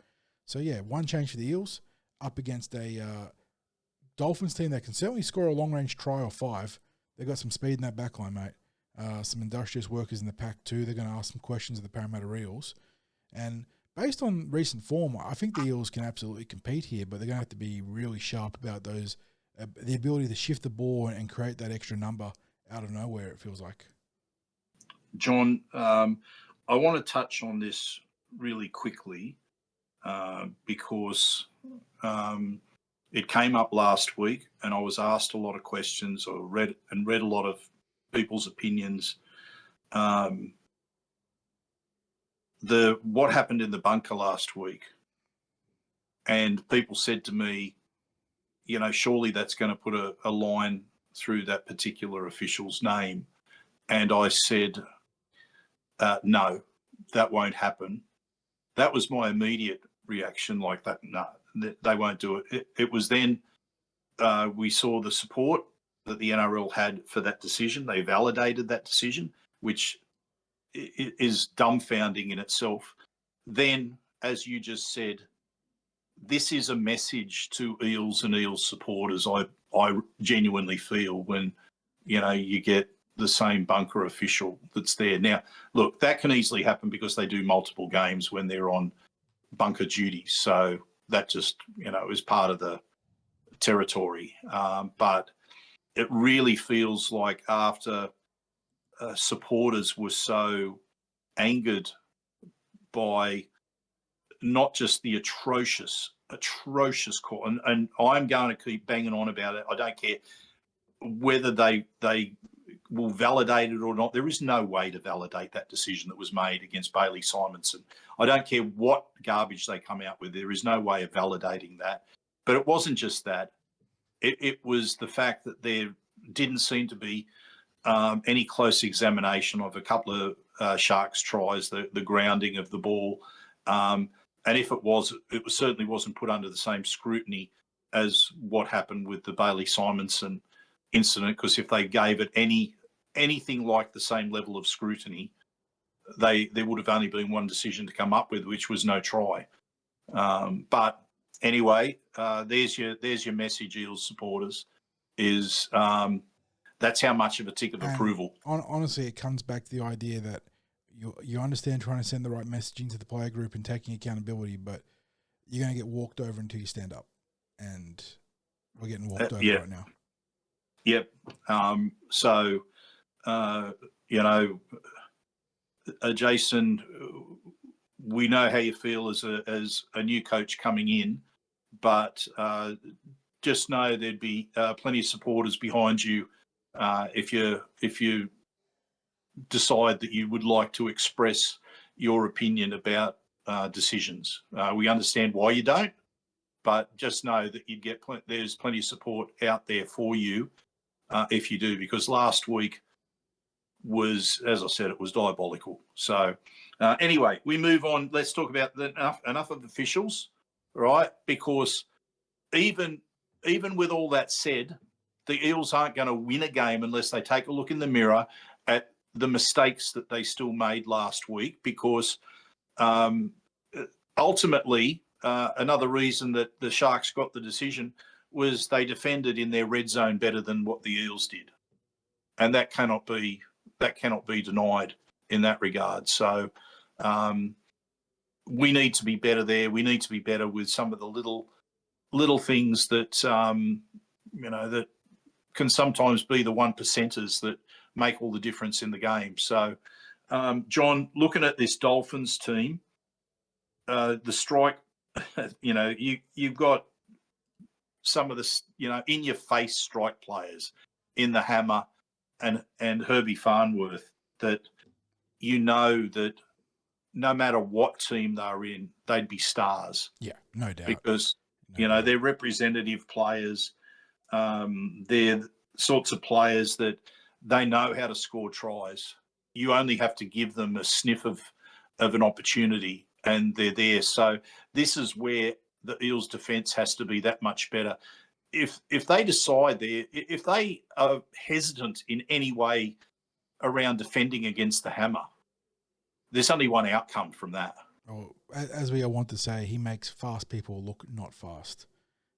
So, yeah, one change for the Eels, up against a Dolphins team that can certainly score a long-range try or 5. They've got some speed in that backline, mate. Some industrious workers in the pack too. They're going to ask some questions of the Parramatta Eels. And based on recent form, I think the Eels can absolutely compete here, but they're going to have to be really sharp about those, the ability to shift the ball and create that extra number out of nowhere, it feels like. John, I want to touch on this really quickly because it came up last week and I was asked a lot of questions or read a lot of people's opinions. What happened in the bunker last week, and people said to me, surely that's going to put a line through that particular official's name. And I said, no, that won't happen. That was my immediate reaction, like that. No, they won't do it. It was then we saw the support that the NRL had for that decision. They validated that decision, which is dumbfounding in itself. Then, as you just said, this is a message to Eels and Eels supporters. I genuinely feel when, you get the same bunker official that's there. Now, look, that can easily happen because they do multiple games when they're on bunker duty. So that just, is part of the territory. But it really feels like after supporters were so angered by not just the atrocious call, and I'm going to keep banging on about it. I don't care whether they will validate it or not. There is no way to validate that decision that was made against Bailey Simonson. I don't care what garbage they come out with. There is no way of validating that. But it wasn't just that. It was the fact that there didn't seem to be any close examination of a couple of Sharks tries, the grounding of the ball. And if it certainly wasn't put under the same scrutiny as what happened with the Bailey Simonson incident, because if they gave it anything like the same level of scrutiny, there would have only been one decision to come up with, which was no try. But anyway, there's your message, Eels supporters, is that's how much of a tick of approval. Honestly, it comes back to the idea that you understand trying to send the right messaging to the player group and taking accountability, but you're going to get walked over until you stand up. And we're getting walked over right now. Yep. Jason, we know how you feel as a new coach coming in, but just know there'd be plenty of supporters behind you if you decide that you would like to express your opinion about decisions. We understand why you don't, but just know that you'd get there's plenty of support out there for you if you do, because last week was, as I said, it was diabolical. So anyway, we move on. Let's talk about enough of officials, right? Because even with all that said, the Eels aren't going to win a game unless they take a look in the mirror at the mistakes that they still made last week, because ultimately another reason that the Sharks got the decision was they defended in their red zone better than what the Eels did. And that cannot be denied in that regard. So we need to be better there. We need to be better with some of the little things that that can sometimes be the 1%ers that make all the difference in the game. So, John, looking at this Dolphins team, the strike, you've got some of the, in-your-face strike players in the Hammer and Herbie Farnworth that you know that no matter what team they're in, they'd be stars. Yeah, no doubt. Because, No doubt. they're representative players. They're sorts of players that they know how to score tries. You only have to give them a sniff of an opportunity and they're there. So this is where the Eels defence has to be that much better. If they decide if they are hesitant in any way around defending against the Hammer, there's only one outcome from that. Oh, as we want to say, he makes fast people look not fast.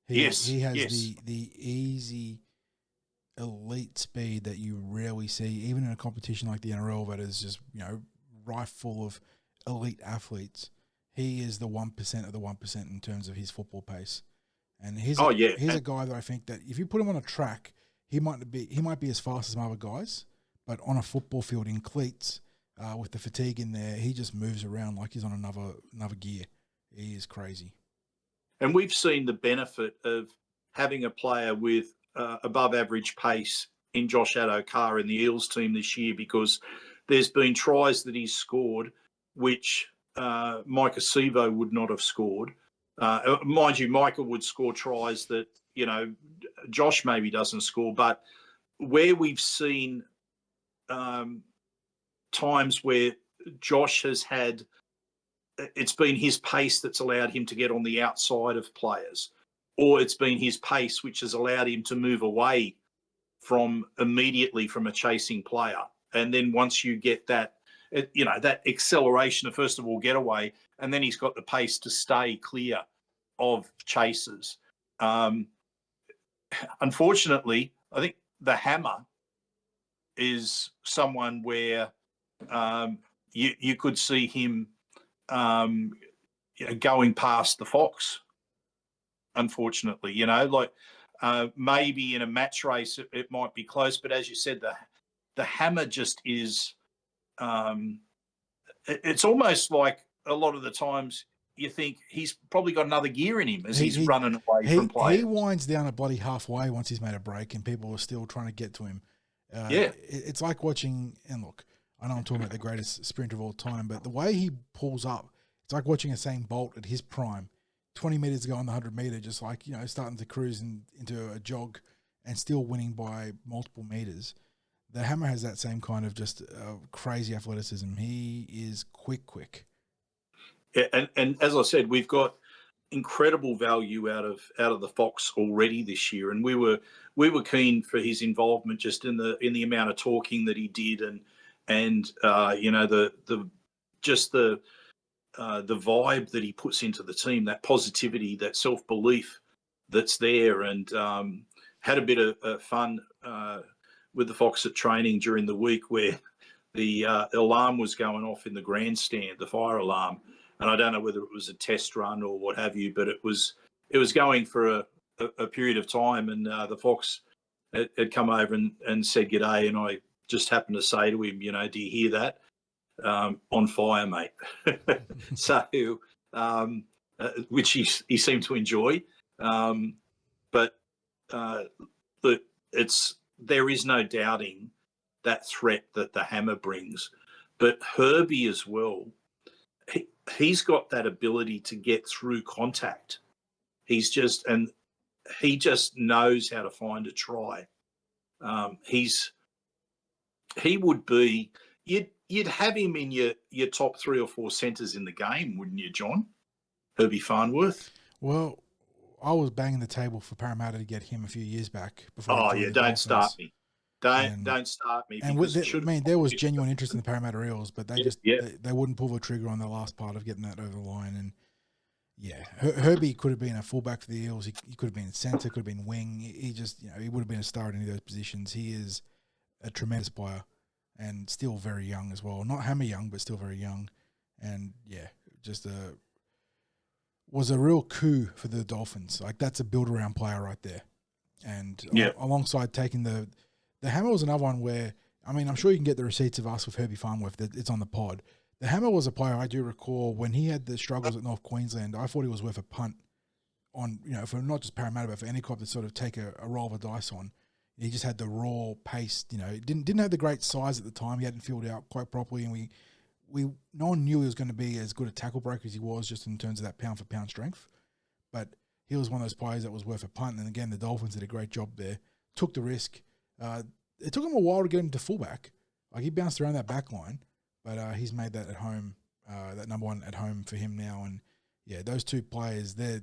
He has the easy elite speed that you rarely see, even in a competition like the NRL that is just, rife full of elite athletes. He is the 1% of the 1% in terms of his football pace. And he's a guy that I think that if you put him on a track, he might be as fast as some other guys, but on a football field in cleats, with the fatigue in there, he just moves around like he's on another gear. He is crazy. And we've seen the benefit of having a player with above average pace in Josh Addo-Carr in the Eels team this year, because there's been tries that he's scored which Micah Sevo would not have scored. Mind you, Micah would score tries that, Josh maybe doesn't score, but where we've seen times where Josh has had, it's been his pace that's allowed him to get on the outside of players, or it's been his pace which has allowed him to move away immediately from a chasing player. And then once you get that, that acceleration of, first of all, getaway, and then he's got the pace to stay clear of chasers. Unfortunately, I think the Hammer is someone where you could see him going past the Fox, unfortunately. Maybe in a match race it might be close, but as you said, the Hammer just is it's almost like a lot of the times you think he's probably got another gear in him as he's running away from players. He winds down a bloody halfway once he's made a break and people are still trying to get to him. It's like watching, and look, I know I'm talking about the greatest sprinter of all time, but the way he pulls up, it's like watching Usain Bolt at his prime, 20 metres ago on the 100-metre, just like, starting to cruise into a jog and still winning by multiple metres. The Hammer has that same kind of just crazy athleticism. He is quick. Yeah, and as I said, we've got incredible value out of the Fox already this year, and we were keen for his involvement just in the amount of talking that he did, and the vibe that he puts into the team, that positivity, that self-belief that's there, and had a bit of fun with the Fox at training during the week where the alarm was going off in the grandstand, the fire alarm. And I don't know whether it was a test run or what have you, but it was going for a period of time, and the Fox had come over and said g'day, and I just happened to say to him, do you hear that? On fire, mate. So, which he seemed to enjoy. But look, there is no doubting that threat that the Hammer brings. But Herbie as well, he's got that ability to get through contact. He just knows how to find a try. He would be, you'd have him in your top 3 or 4 centres in the game, wouldn't you, John? Herbie Farnworth. Well, I was banging the table for Parramatta to get him a few years back. Don't start me. Don't start me. And there was genuine interest in the Parramatta Eels, but they wouldn't pull the trigger on the last part of getting that over the line. And Herbie could have been a fullback for the Eels. He could have been centre, could have been wing. He just, he would have been a star in any of those positions. He is a tremendous player and still very young as well. Not Hammer young, but still very young. And was a real coup for the Dolphins. Like, that's a build-around player right there. And alongside taking the Hammer was another one where, I'm sure you can get the receipts of us with Herbie Farnworth, that it's on the pod. The Hammer was a player I do recall when he had the struggles at North Queensland. I thought he was worth a punt on, for not just Parramatta, but for any club to sort of take a roll of the dice on. He just had the raw pace. Didn't have the great size at the time. He hadn't filled out quite properly, and no one knew he was going to be as good a tackle breaker as he was, just in terms of that pound for pound strength. But he was one of those players that was worth a punt. And again, the Dolphins did a great job there. Took the risk. It took him a while to get him to fullback. Like, he bounced around that back line, but he's made that at home. That number one at home for him now. And yeah, those two players, they're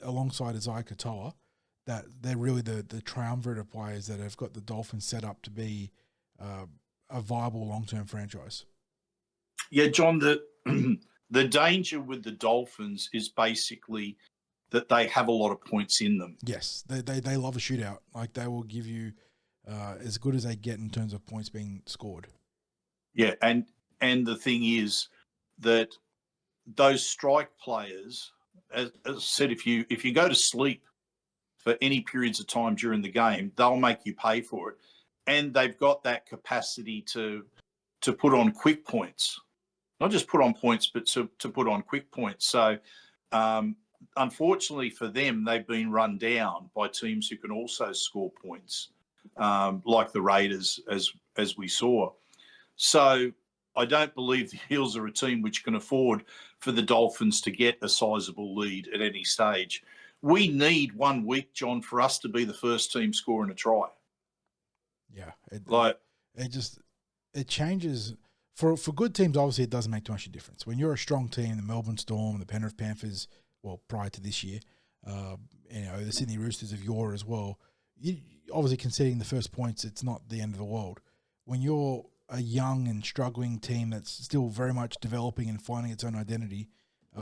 alongside Isaiah Katoa, that they're really the triumvirate of players that have got the Dolphins set up to be a viable long-term franchise. Yeah, John, the danger with the Dolphins is basically that they have a lot of points in them. Yes, they love a shootout. Like, they will give you as good as they get in terms of points being scored. Yeah, and the thing is that those strike players, as I said, if you go to sleep for any periods of time during the game, they'll make you pay for it. And they've got that capacity to put on quick points. Not just put on points, but to put on quick points. So, unfortunately for them, they've been run down by teams who can also score points, like the Raiders, as we saw. So, I don't believe the Eels are a team which can afford for the Dolphins to get a sizable lead at any stage. We need 1 week, John, for us to be the first team scoring a try. Yeah, it changes. For good teams, obviously, it doesn't make too much of a difference. When you're a strong team, the Melbourne Storm, the Penrith Panthers, well, prior to this year, the Sydney Roosters of yore as well, you obviously conceding the first points, it's not the end of the world. When you're a young and struggling team that's still very much developing and finding its own identity,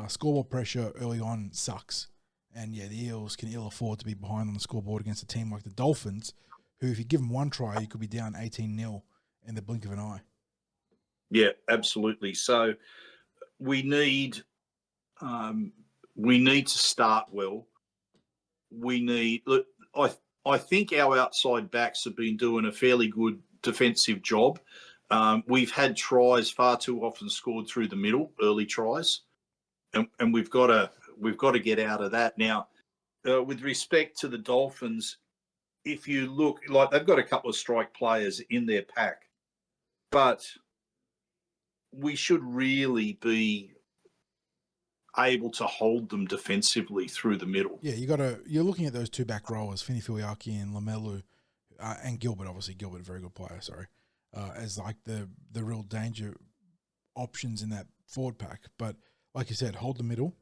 scoreboard pressure early on sucks. And yeah, the Eels can ill afford to be behind on the scoreboard against a team like the Dolphins, who, if you give them one try, you could be down 18-0 in the blink of an eye. Yeah, absolutely. So we need to start well. I think our outside backs have been doing a fairly good defensive job. We've had tries far too often scored through the middle, early tries, and we've got to get out of that now. With respect to the Dolphins, if you look, like, they've got a couple of strike players in their pack, but we should really be able to hold them defensively through the middle. Yeah, you're looking at those two back rowers, Fini Filiaki and Lamelu, and Gilbert. Obviously, Gilbert, a very good player. Sorry, as like the real danger options in that forward pack. But like you said, hold the middle,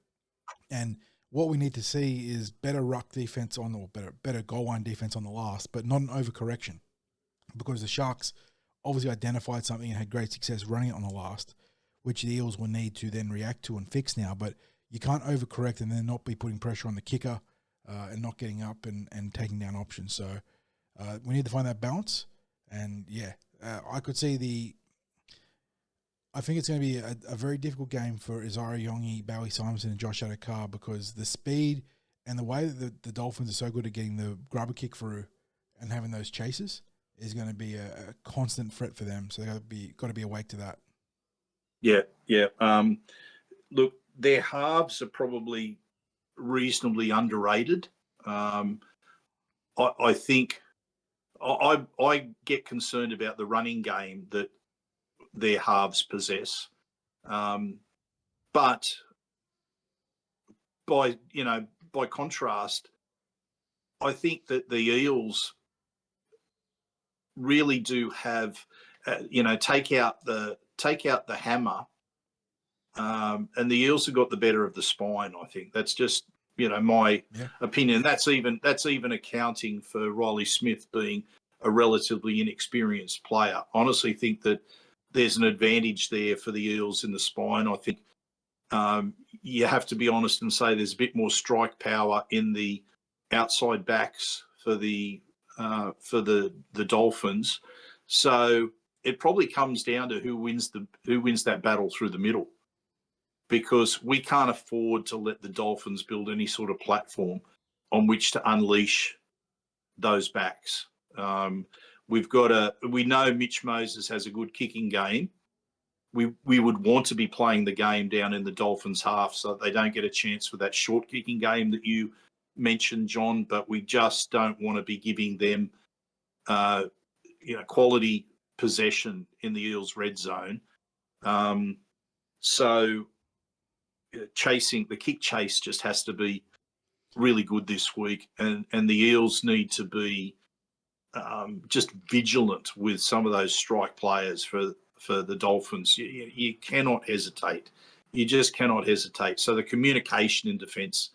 and what we need to see is better ruck defense better goal line defense on the last, but not an overcorrection, because the Sharks obviously identified something and had great success running it on the last, which the Eels will need to then react to and fix now. But you can't overcorrect and then not be putting pressure on the kicker and not getting up and taking down options. So we need to find that balance. And yeah, I could see I think it's going to be a very difficult game for Isaiah Yongi, Bowie Simonson, and Josh Adokar, because the speed and the way that the Dolphins are so good at getting the grubber kick through and having those chases is going to be a constant threat for them. So they've got to be awake to that. Yeah. Look, their halves are probably reasonably underrated. I think I get concerned about the running game that their halves possess, but by contrast, I think that the Eels really do have, take out the hammer, and the Eels have got the better of the spine. I think that's just my opinion. That's even accounting for Riley Smith being a relatively inexperienced player. I honestly think that there's an advantage there for the Eels in the spine. I think you have to be honest and say there's a bit more strike power in the outside backs for the Dolphins. So it probably comes down to who wins that battle through the middle, because we can't afford to let the Dolphins build any sort of platform on which to unleash those backs. We know Mitch Moses has a good kicking game. We would want to be playing the game down in the Dolphins' half so that they don't get a chance for that short kicking game that you mentioned, John, but we just don't want to be giving them quality possession in the Eels' red zone. So chasing the kick chase just has to be really good this week, and the Eels need to be just vigilant with some of those strike players for the Dolphins. You cannot hesitate. You just cannot hesitate. So the communication in defence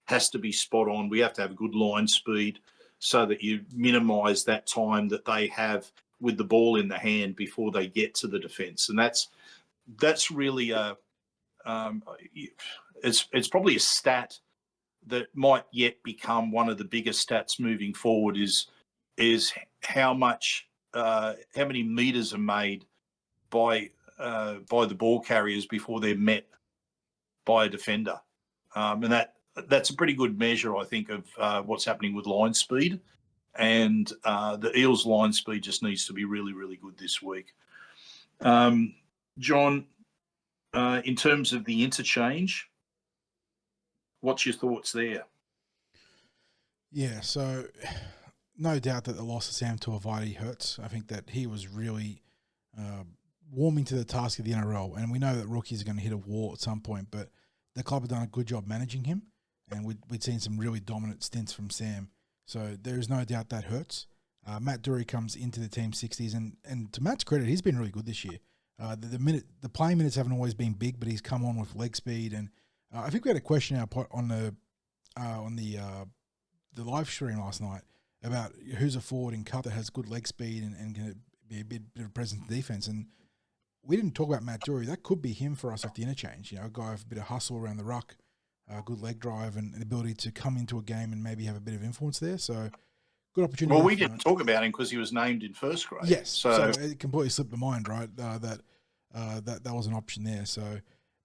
has to be spot on. We have to have a good line speed so that you minimise that time that they have with the ball in the hand before they get to the defence. And that's really it's probably a stat that might yet become one of the biggest stats moving forward is how many meters are made by the ball carriers before they're met by a defender, and that's a pretty good measure, I think, of what's happening with line speed. And the Eels' line speed just needs to be really, really good this week. John, in terms of the interchange, what's your thoughts there? Yeah, so no doubt that the loss of Sam Tuivasa hurts. I think that he was really warming to the task of the NRL, and we know that rookies are going to hit a wall at some point, but the club have done a good job managing him, and we'd seen some really dominant stints from Sam. So there is no doubt that hurts. Matt Dury comes into the team 60s, and to Matt's credit, he's been really good this year. The playing minutes haven't always been big, but he's come on with leg speed, and I think we had a question on the live stream last night about who's a forward in cup that has good leg speed and can be a bit of a presence in defense. And we didn't talk about Matt Dury. That could be him for us off the interchange. A guy with a bit of hustle around the ruck, good leg drive, and the ability to come into a game and maybe have a bit of influence there. So good opportunity. Well, we didn't talk about him because he was named in first grade. Yes, so it completely slipped my mind, right? That was an option there. So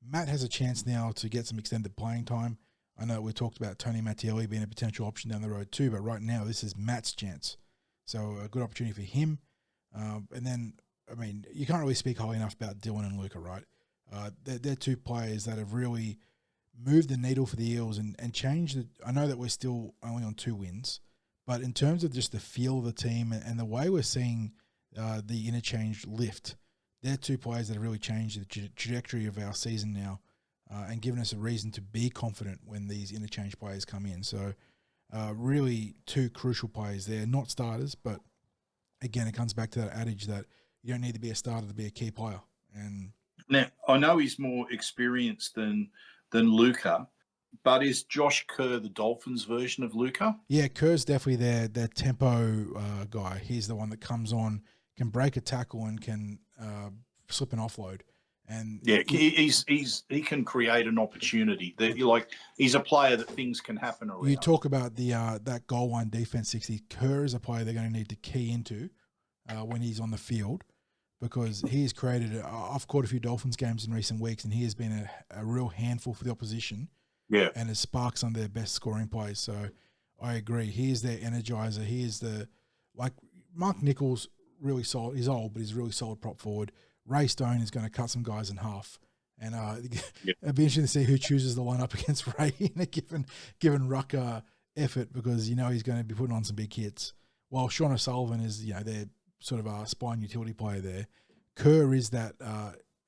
Matt has a chance now to get some extended playing time. I know we talked about Tony Mattielli being a potential option down the road too, but right now this is Matt's chance. So a good opportunity for him. And then, I mean, you can't really speak highly enough about Dylan and Luca, right? They're two players that have really moved the needle for the Eels and changed it. I know that we're still only on 2 wins, but in terms of just the feel of the team and the way we're seeing the interchange lift, they're two players that have really changed the trajectory of our season now. And given us a reason to be confident when these interchange players come in. So really 2 crucial players there, not starters, but again, it comes back to that adage that you don't need to be a starter to be a key player. And now, I know he's more experienced than Luca, but is Josh Kerr the Dolphins version of Luca? Yeah, Kerr's definitely their tempo guy. He's the one that comes on, can break a tackle and can slip an offload. And yeah, he can create an opportunity. He's a player that things can happen around. You talk about the that goal line defense 60. Kerr is a player they're going to need to key into when he's on the field, because he's created. I've caught a few Dolphins games in recent weeks, and he has been a real handful for the opposition. Yeah, and has sparked some of their best scoring plays. So I agree. He is their energizer. He is Mark Nichols, really solid. He's old, but he's a really solid prop forward. Ray Stone is going to cut some guys in half. And it'd be interesting to see who chooses the line up against Ray in a given ruck effort, because he's going to be putting on some big hits. While Sean O'Sullivan is their sort of a spine utility player there, Kerr is that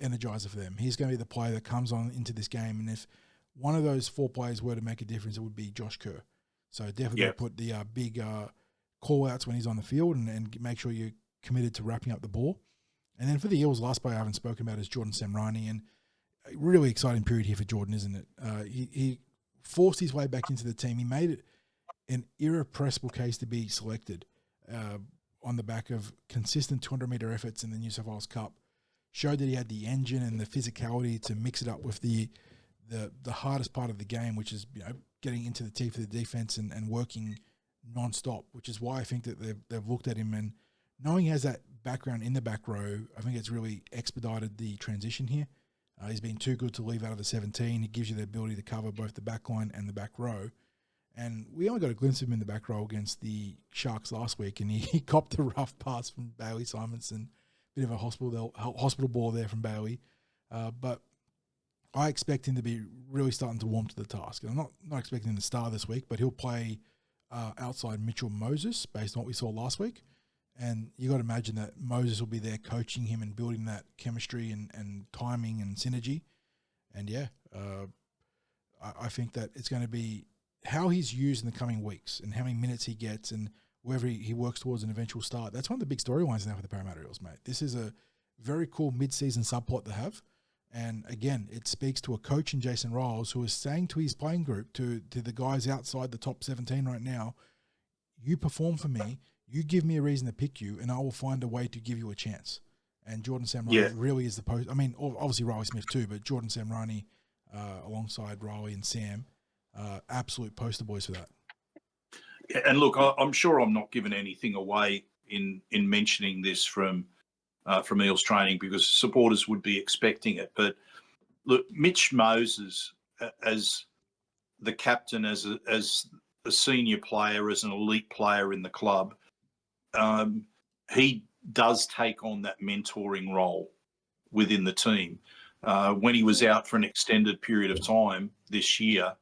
energizer for them. He's going to be the player that comes on into this game, and if one of those 4 players were to make a difference, it would be Josh Kerr. So definitely put the big call-outs when he's on the field and make sure you're committed to wrapping up the ball. And then for the Eels, last player I haven't spoken about is Jordan Samrani, and a really exciting period here for Jordan, isn't it? He forced his way back into the team. He made it an irrepressible case to be selected on the back of consistent 200-metre efforts in the New South Wales Cup. Showed that he had the engine and the physicality to mix it up with the hardest part of the game, which is getting into the teeth of the defense and working non-stop, which is why I think that they've looked at him, and knowing he has that background in the back row, I think it's really expedited the transition here. He's been too good to leave out of the 17. He gives you the ability to cover both the back line and the back row. And we only got a glimpse of him in the back row against the Sharks last week, and he copped a rough pass from Bailey Simonson. Bit of a hospital ball there from Bailey. But I expect him to be really starting to warm to the task. And I'm not expecting him to start this week, but he'll play outside Mitchell Moses based on what we saw last week. And you got to imagine that Moses will be there coaching him and building that chemistry and timing and synergy. And I think that it's going to be how he's used in the coming weeks and how many minutes he gets and whether he works towards an eventual start. That's one of the big storylines now for the Parramatta Eels, mate. This is a very cool mid-season subplot to have. And again, it speaks to a coach in Jason Riles who is saying to his playing group, to the guys outside the top 17 right now, you perform for me, you give me a reason to pick you, and I will find a way to give you a chance. And Jordan Samrani really is the post. I mean, obviously Riley Smith too, but Jordan Samrani alongside Riley and Sam, absolute poster boys for that. Yeah, and look, I'm sure I'm not giving anything away in mentioning this from Eels training because supporters would be expecting it. But look, Mitch Moses as the captain, as a senior player, as an elite player in the club, he does take on that mentoring role within the team. When he was out for an extended period of time this year,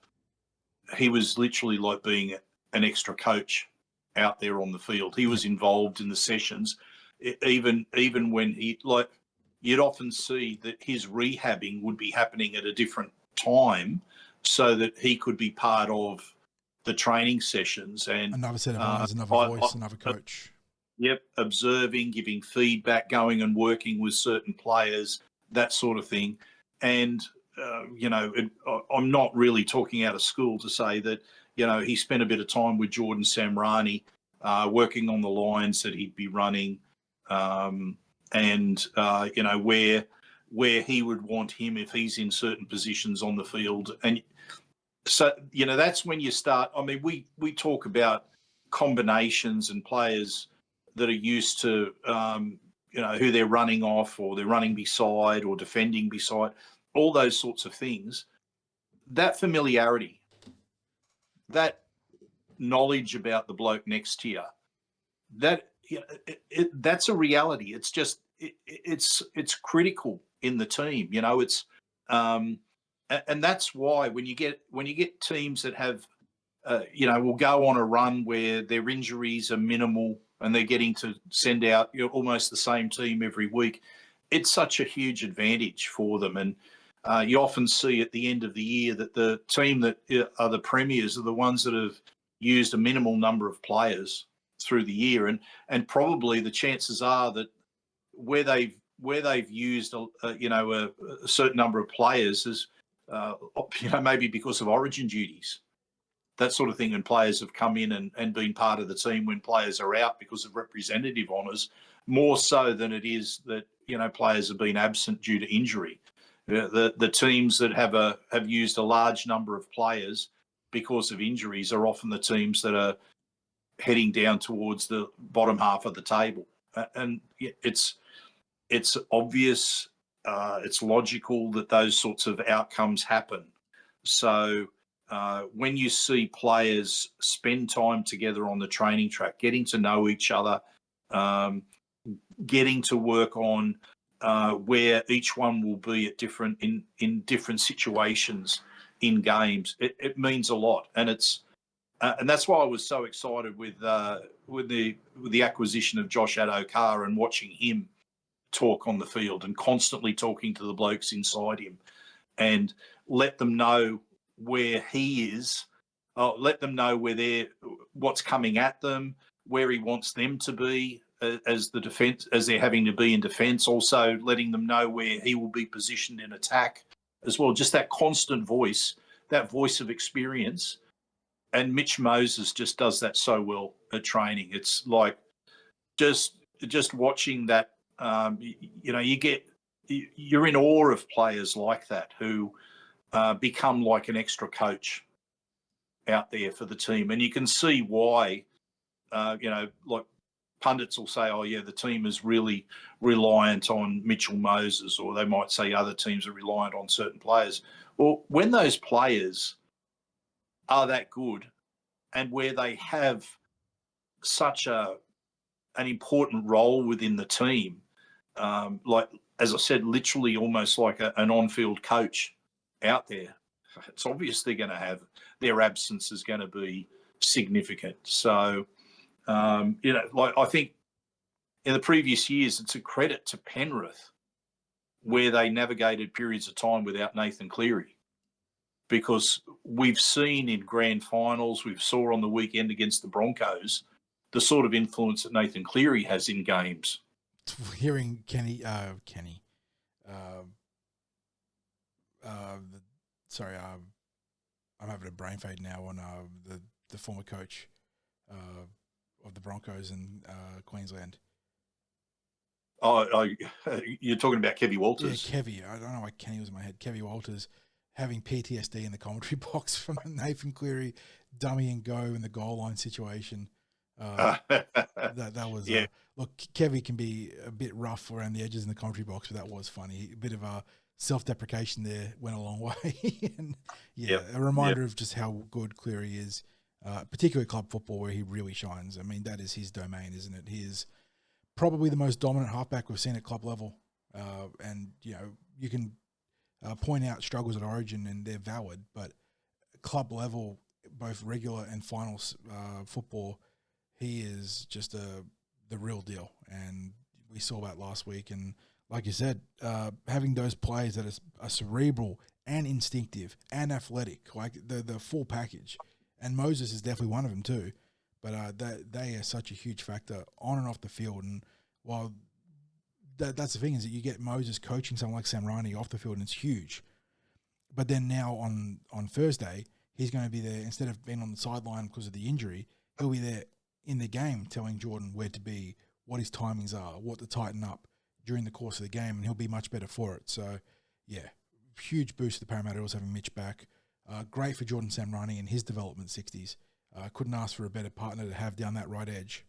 he was literally like being an extra coach out there on the field. He was involved in the sessions, even when you'd often see that his rehabbing would be happening at a different time so that he could be part of the training sessions. And another set of eyes, another voice, another coach. Yep, observing, giving feedback, going and working with certain players, that sort of thing. And, I'm not really talking out of school to say that, he spent a bit of time with Jordan Samrani, working on the lines that he'd be running, where he would want him if he's in certain positions on the field. And so, that's when you start. I mean, we talk about combinations and players that are used to, who they're running off or they're running beside or defending beside, all those sorts of things. That familiarity, that knowledge about the bloke next to you, that's a reality. It's just it's critical in the team. And that's why when you get teams that have, will go on a run where their injuries are minimal and they're getting to send out almost the same team every week, it's such a huge advantage for them. And you often see at the end of the year that the team that are the premiers are the ones that have used a minimal number of players through the year, and probably the chances are that where they've used a certain number of players is maybe because of origin duties, that sort of thing, and players have come in and been part of the team when players are out because of representative honours, more so than it is that players have been absent due to injury. The teams that have used a large number of players because of injuries are often the teams that are heading down towards the bottom half of the table. And it's obvious, it's logical that those sorts of outcomes happen. So when you see players spend time together on the training track, getting to know each other, getting to work on where each one will be at in different situations in games, it means a lot. And it's and that's why I was so excited with the acquisition of Josh Addo-Carr and watching him talk on the field and constantly talking to the blokes inside him, and let them know where he is, let them know what's coming at them, where he wants them to be as the defense, as they're having to be in defense. Also letting them know where he will be positioned in attack as well. Just that constant voice, that voice of experience. And Mitch Moses just does that so well at training. It's like just watching that. You're in awe of players like that who become like an extra coach out there for the team, and you can see why. Like pundits will say, "Oh yeah, the team is really reliant on Mitchell Moses," or they might say other teams are reliant on certain players. Well, when those players are that good, and where they have such an important role within the team, like as I said, literally almost like an on-field coach out there, it's obvious they're going to have their absence is going to be significant. So, I think in the previous years, it's a credit to Penrith where they navigated periods of time without Nathan Cleary, because we've seen in grand finals, we've saw on the weekend against the Broncos, the sort of influence that Nathan Cleary has in games. Hearing Kenny, I'm having a brain fade now on the former coach of the Broncos in Queensland. You're talking about Kevy Walters? Yeah, Kevy. I don't know why Kenny was in my head. Kevy Walters having PTSD in the commentary box from the Nathan Cleary dummy and go in the goal line situation. That was yeah. Look, Kevy can be a bit rough around the edges in the commentary box, but that was funny. A bit of a self-deprecation there went a long way. And a reminder of just how good Cleary is, particularly club football where he really shines. I mean, that is his domain, isn't it? He is probably the most dominant halfback we've seen at club level. And, you can point out struggles at Origin and they're valid, but club level, both regular and finals football, he is just the real deal. And we saw that last week. And like you said, having those players that are cerebral and instinctive and athletic, like the full package. And Moses is definitely one of them too. But they are such a huge factor on and off the field. And while that's the thing, is that you get Moses coaching someone like Sam Riney off the field, and it's huge. But then now on Thursday, he's going to be there, instead of being on the sideline because of the injury, he'll be there in the game telling Jordan where to be, what his timings are, what to tighten up during the course of the game, and he'll be much better for it. So, yeah, huge boost to the Parramatta Eels having Mitch back. Great for Jordan Samrani and his development 60s. Couldn't ask for a better partner to have down that right edge.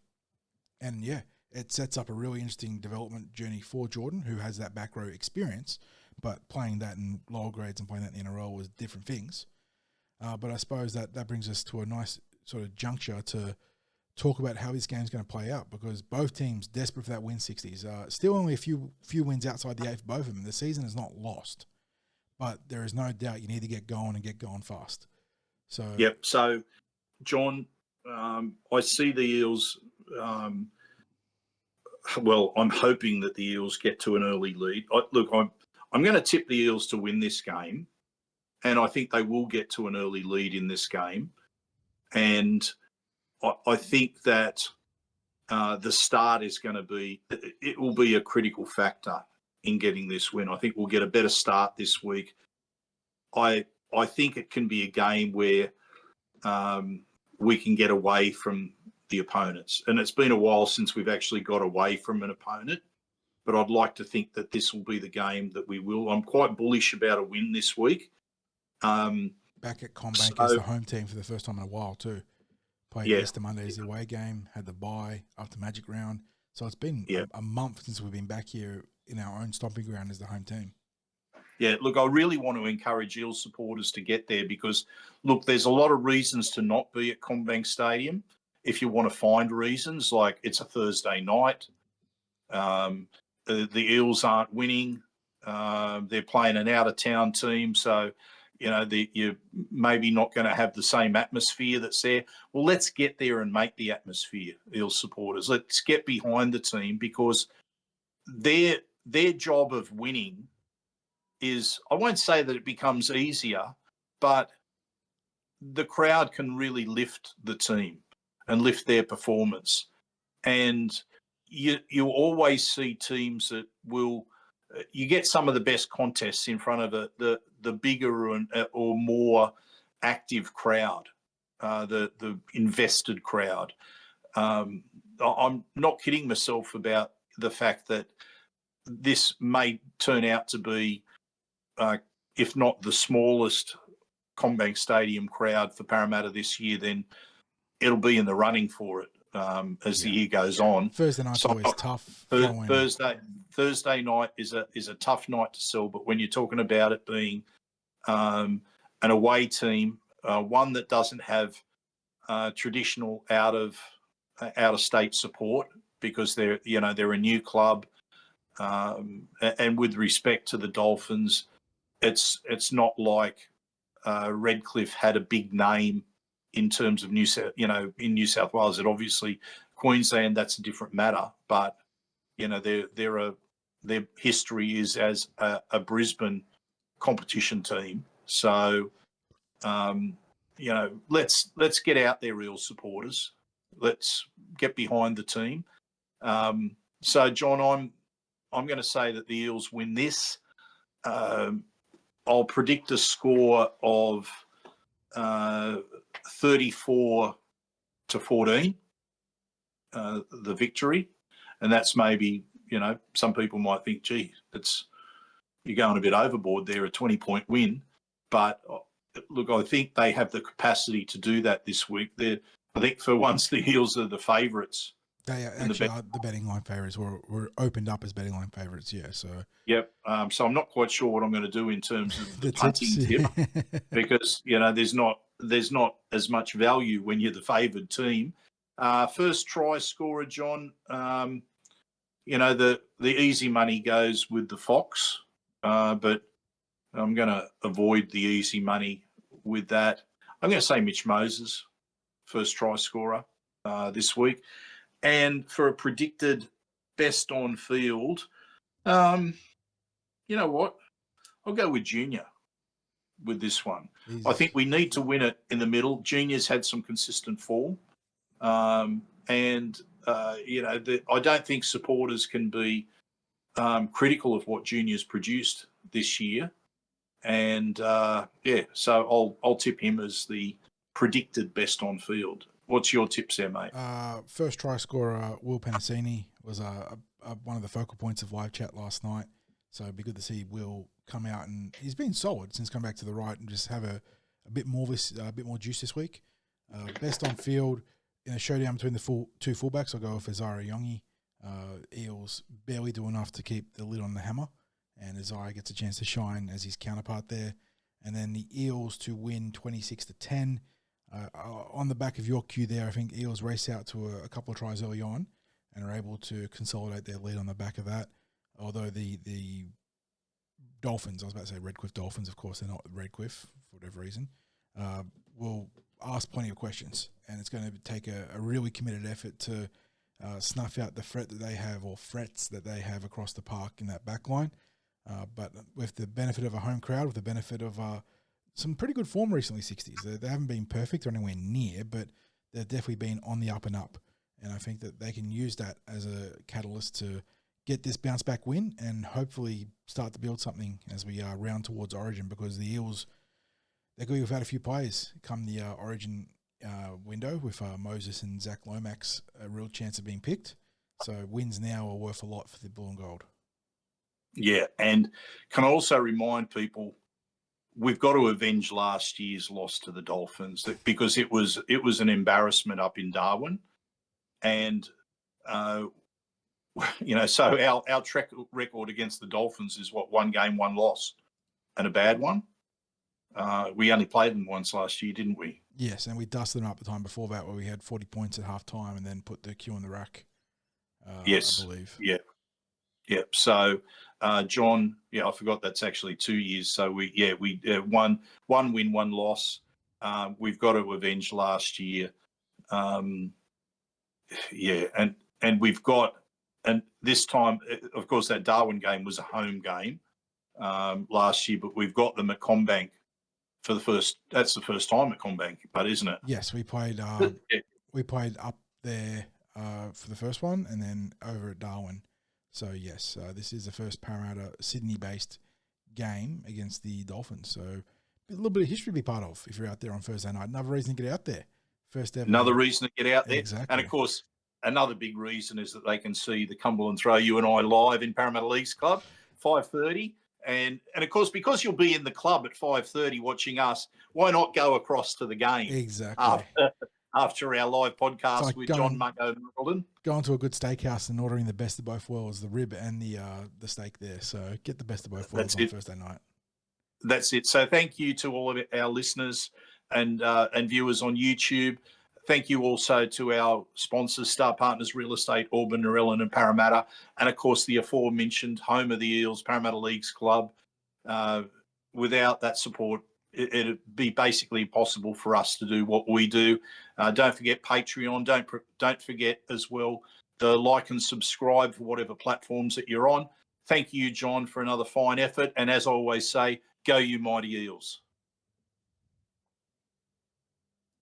And, yeah, it sets up a really interesting development journey for Jordan, who has that back row experience, but playing that in lower grades and playing that in the NRL was different things. But I suppose that brings us to a nice sort of juncture to talk about how this game's going to play out, because both teams desperate for that win 60s. Still only a few wins outside the 8 for both of them. The season is not lost, but there is no doubt you need to get going and get going fast. So yep. So, John, I see the Eels. Well, I'm hoping that the Eels get to an early lead. I'm going to tip the Eels to win this game, and I think they will get to an early lead in this game. And I think that the start is going to be, it will be a critical factor in getting this win. I think we'll get a better start this week. I think it can be a game where we can get away from the opponents. And it's been a while since we've actually got away from an opponent, but I'd like to think that this will be the game that we will. I'm quite bullish about a win this week. Back at CommBank as the home team for the first time in a while too. Played Easter Monday as the away game, had the bye after Magic Round. So it's been a month since we've been back here in our own stomping ground as the home team. Yeah, look, I really want to encourage Eels supporters to get there because, look, there's a lot of reasons to not be at CommBank Stadium. If you want to find reasons, like it's a Thursday night, the Eels aren't winning, they're playing an out-of-town team, so you're maybe not going to have the same atmosphere that's there. Well, let's get there and make the atmosphere, Eels supporters. Let's get behind the team, because their job of winning is, I won't say that it becomes easier, but the crowd can really lift the team and lift their performance. And you always see teams that will, you get some of the best contests in front of the bigger or more active crowd, the invested crowd. I'm not kidding myself about the fact that this may turn out to be, if not the smallest CommBank Stadium crowd for Parramatta this year, then it'll be in the running for it as the year goes on. Thursday night's always tough. Thursday night is a tough night to sell, but when you're talking about it being an away team, one that doesn't have traditional out of state support, because they're a new club, and with respect to the Dolphins, it's not like Redcliffe had a big name in terms of in New South Wales. It obviously, Queensland, that's a different matter, but their history is as a Brisbane competition team. So, let's get out there, Eels supporters. Let's get behind the team. So, John, I'm going to say that the Eels win this. I'll predict a score of 34-14, the victory. And that's maybe, some people might think, gee, you're going a bit overboard there, a 20-point win. But look, I think they have the capacity to do that this week. I think for once the Eels are the favourites. They actually are the betting line favourites. Were opened up as betting line favourites, yeah. So yep. So I'm not quite sure what I'm going to do in terms of the punting tip because there's not as much value when you're the favoured team. First try scorer, John. The easy money goes with the Fox, but I'm going to avoid the easy money with that. I'm going to say Mitch Moses, first try scorer this week. And for a predicted best on field, you know what? I'll go with Junior with this one. I think we need to win it in the middle. Junior's had some consistent form. I don't think supporters can be critical of what Junior's produced this year. And, so I'll tip him as the predicted best on field. What's your tips there, mate? First try scorer, Will Penasini, was one of the focal points of live chat last night. So it'd be good to see Will come out, and he's been solid since coming back to the right and just have a bit more juice this week. Best on field in a showdown between the two fullbacks, I'll go with Isaiah Yongi. Eels barely do enough to keep the lid on the hammer, and Isaiah gets a chance to shine as his counterpart there. And then the Eels to win 26-10. On the back of your cue there, I think Eels race out to a couple of tries early on and are able to consolidate their lead on the back of that. Although the Dolphins, I was about to say Redcliffe Dolphins, of course they're not Redcliffe for whatever reason, will ask plenty of questions, and it's going to take a really committed effort to snuff out the threat that they have, or threats that they have across the park in that back line. But with the benefit of a home crowd, with the benefit of some pretty good form recently, 60s. They haven't been perfect or anywhere near, but they've definitely been on the up and up. And I think that they can use that as a catalyst to get this bounce back win and start to build something as we round towards Origin, because the Eels, they're going without a few players come the Origin window, with Moses and Zach Lomax a real chance of being picked. So wins now are worth a lot for the Blue and Gold. Yeah, and can I also remind people, we've got to avenge last year's loss to the Dolphins, because it was an embarrassment up in Darwin, and so our track record against the Dolphins is what, 1 game, 1 loss, and a bad one. We only played them once last year, didn't we? Yes, and we dusted them up the time before that, where we had 40 points at half time and then put the Q in the rack. Yes, I believe. Yeah. So, John, I forgot that's actually 2 years. So we one win, 1 loss. We've got to avenge last year. And we've got, and this time, of course, that Darwin game was a home game last year, but we've got them at Combank for that's the first time at Combank, but isn't it? Yes, we played we played up there for the first one, and then over at Darwin. So yes, this is the first Parramatta Sydney-based game against the Dolphins. So a little bit of history to be part of if you're out there on Thursday night. Another reason to get out there. First ever. Another reason to get out there. Exactly. And of course, another big reason is that they can see the Cumberland Throw, you and I, live in Parramatta Leagues Club, 5:30. And of course, because you'll be in the club at 5:30 watching us, why not go across to the game? Exactly. After our live podcast like with John Mungo Middleton. Going to a good steakhouse and ordering the best of both worlds, the rib and the steak there. So get the best of both worlds on Thursday night. That's it. So thank you to all of our listeners and viewers on YouTube. Thank you also to our sponsors, Star Partners Real Estate, Auburn, Narellan and Parramatta. And, of course, the aforementioned home of the Eels, Parramatta Leagues Club. Without that support, it'd be basically impossible for us to do what we do. Don't forget Patreon. Don't forget as well the like and subscribe for whatever platforms that you're on. Thank you, John, for another fine effort. And as I always say, go you mighty Eels.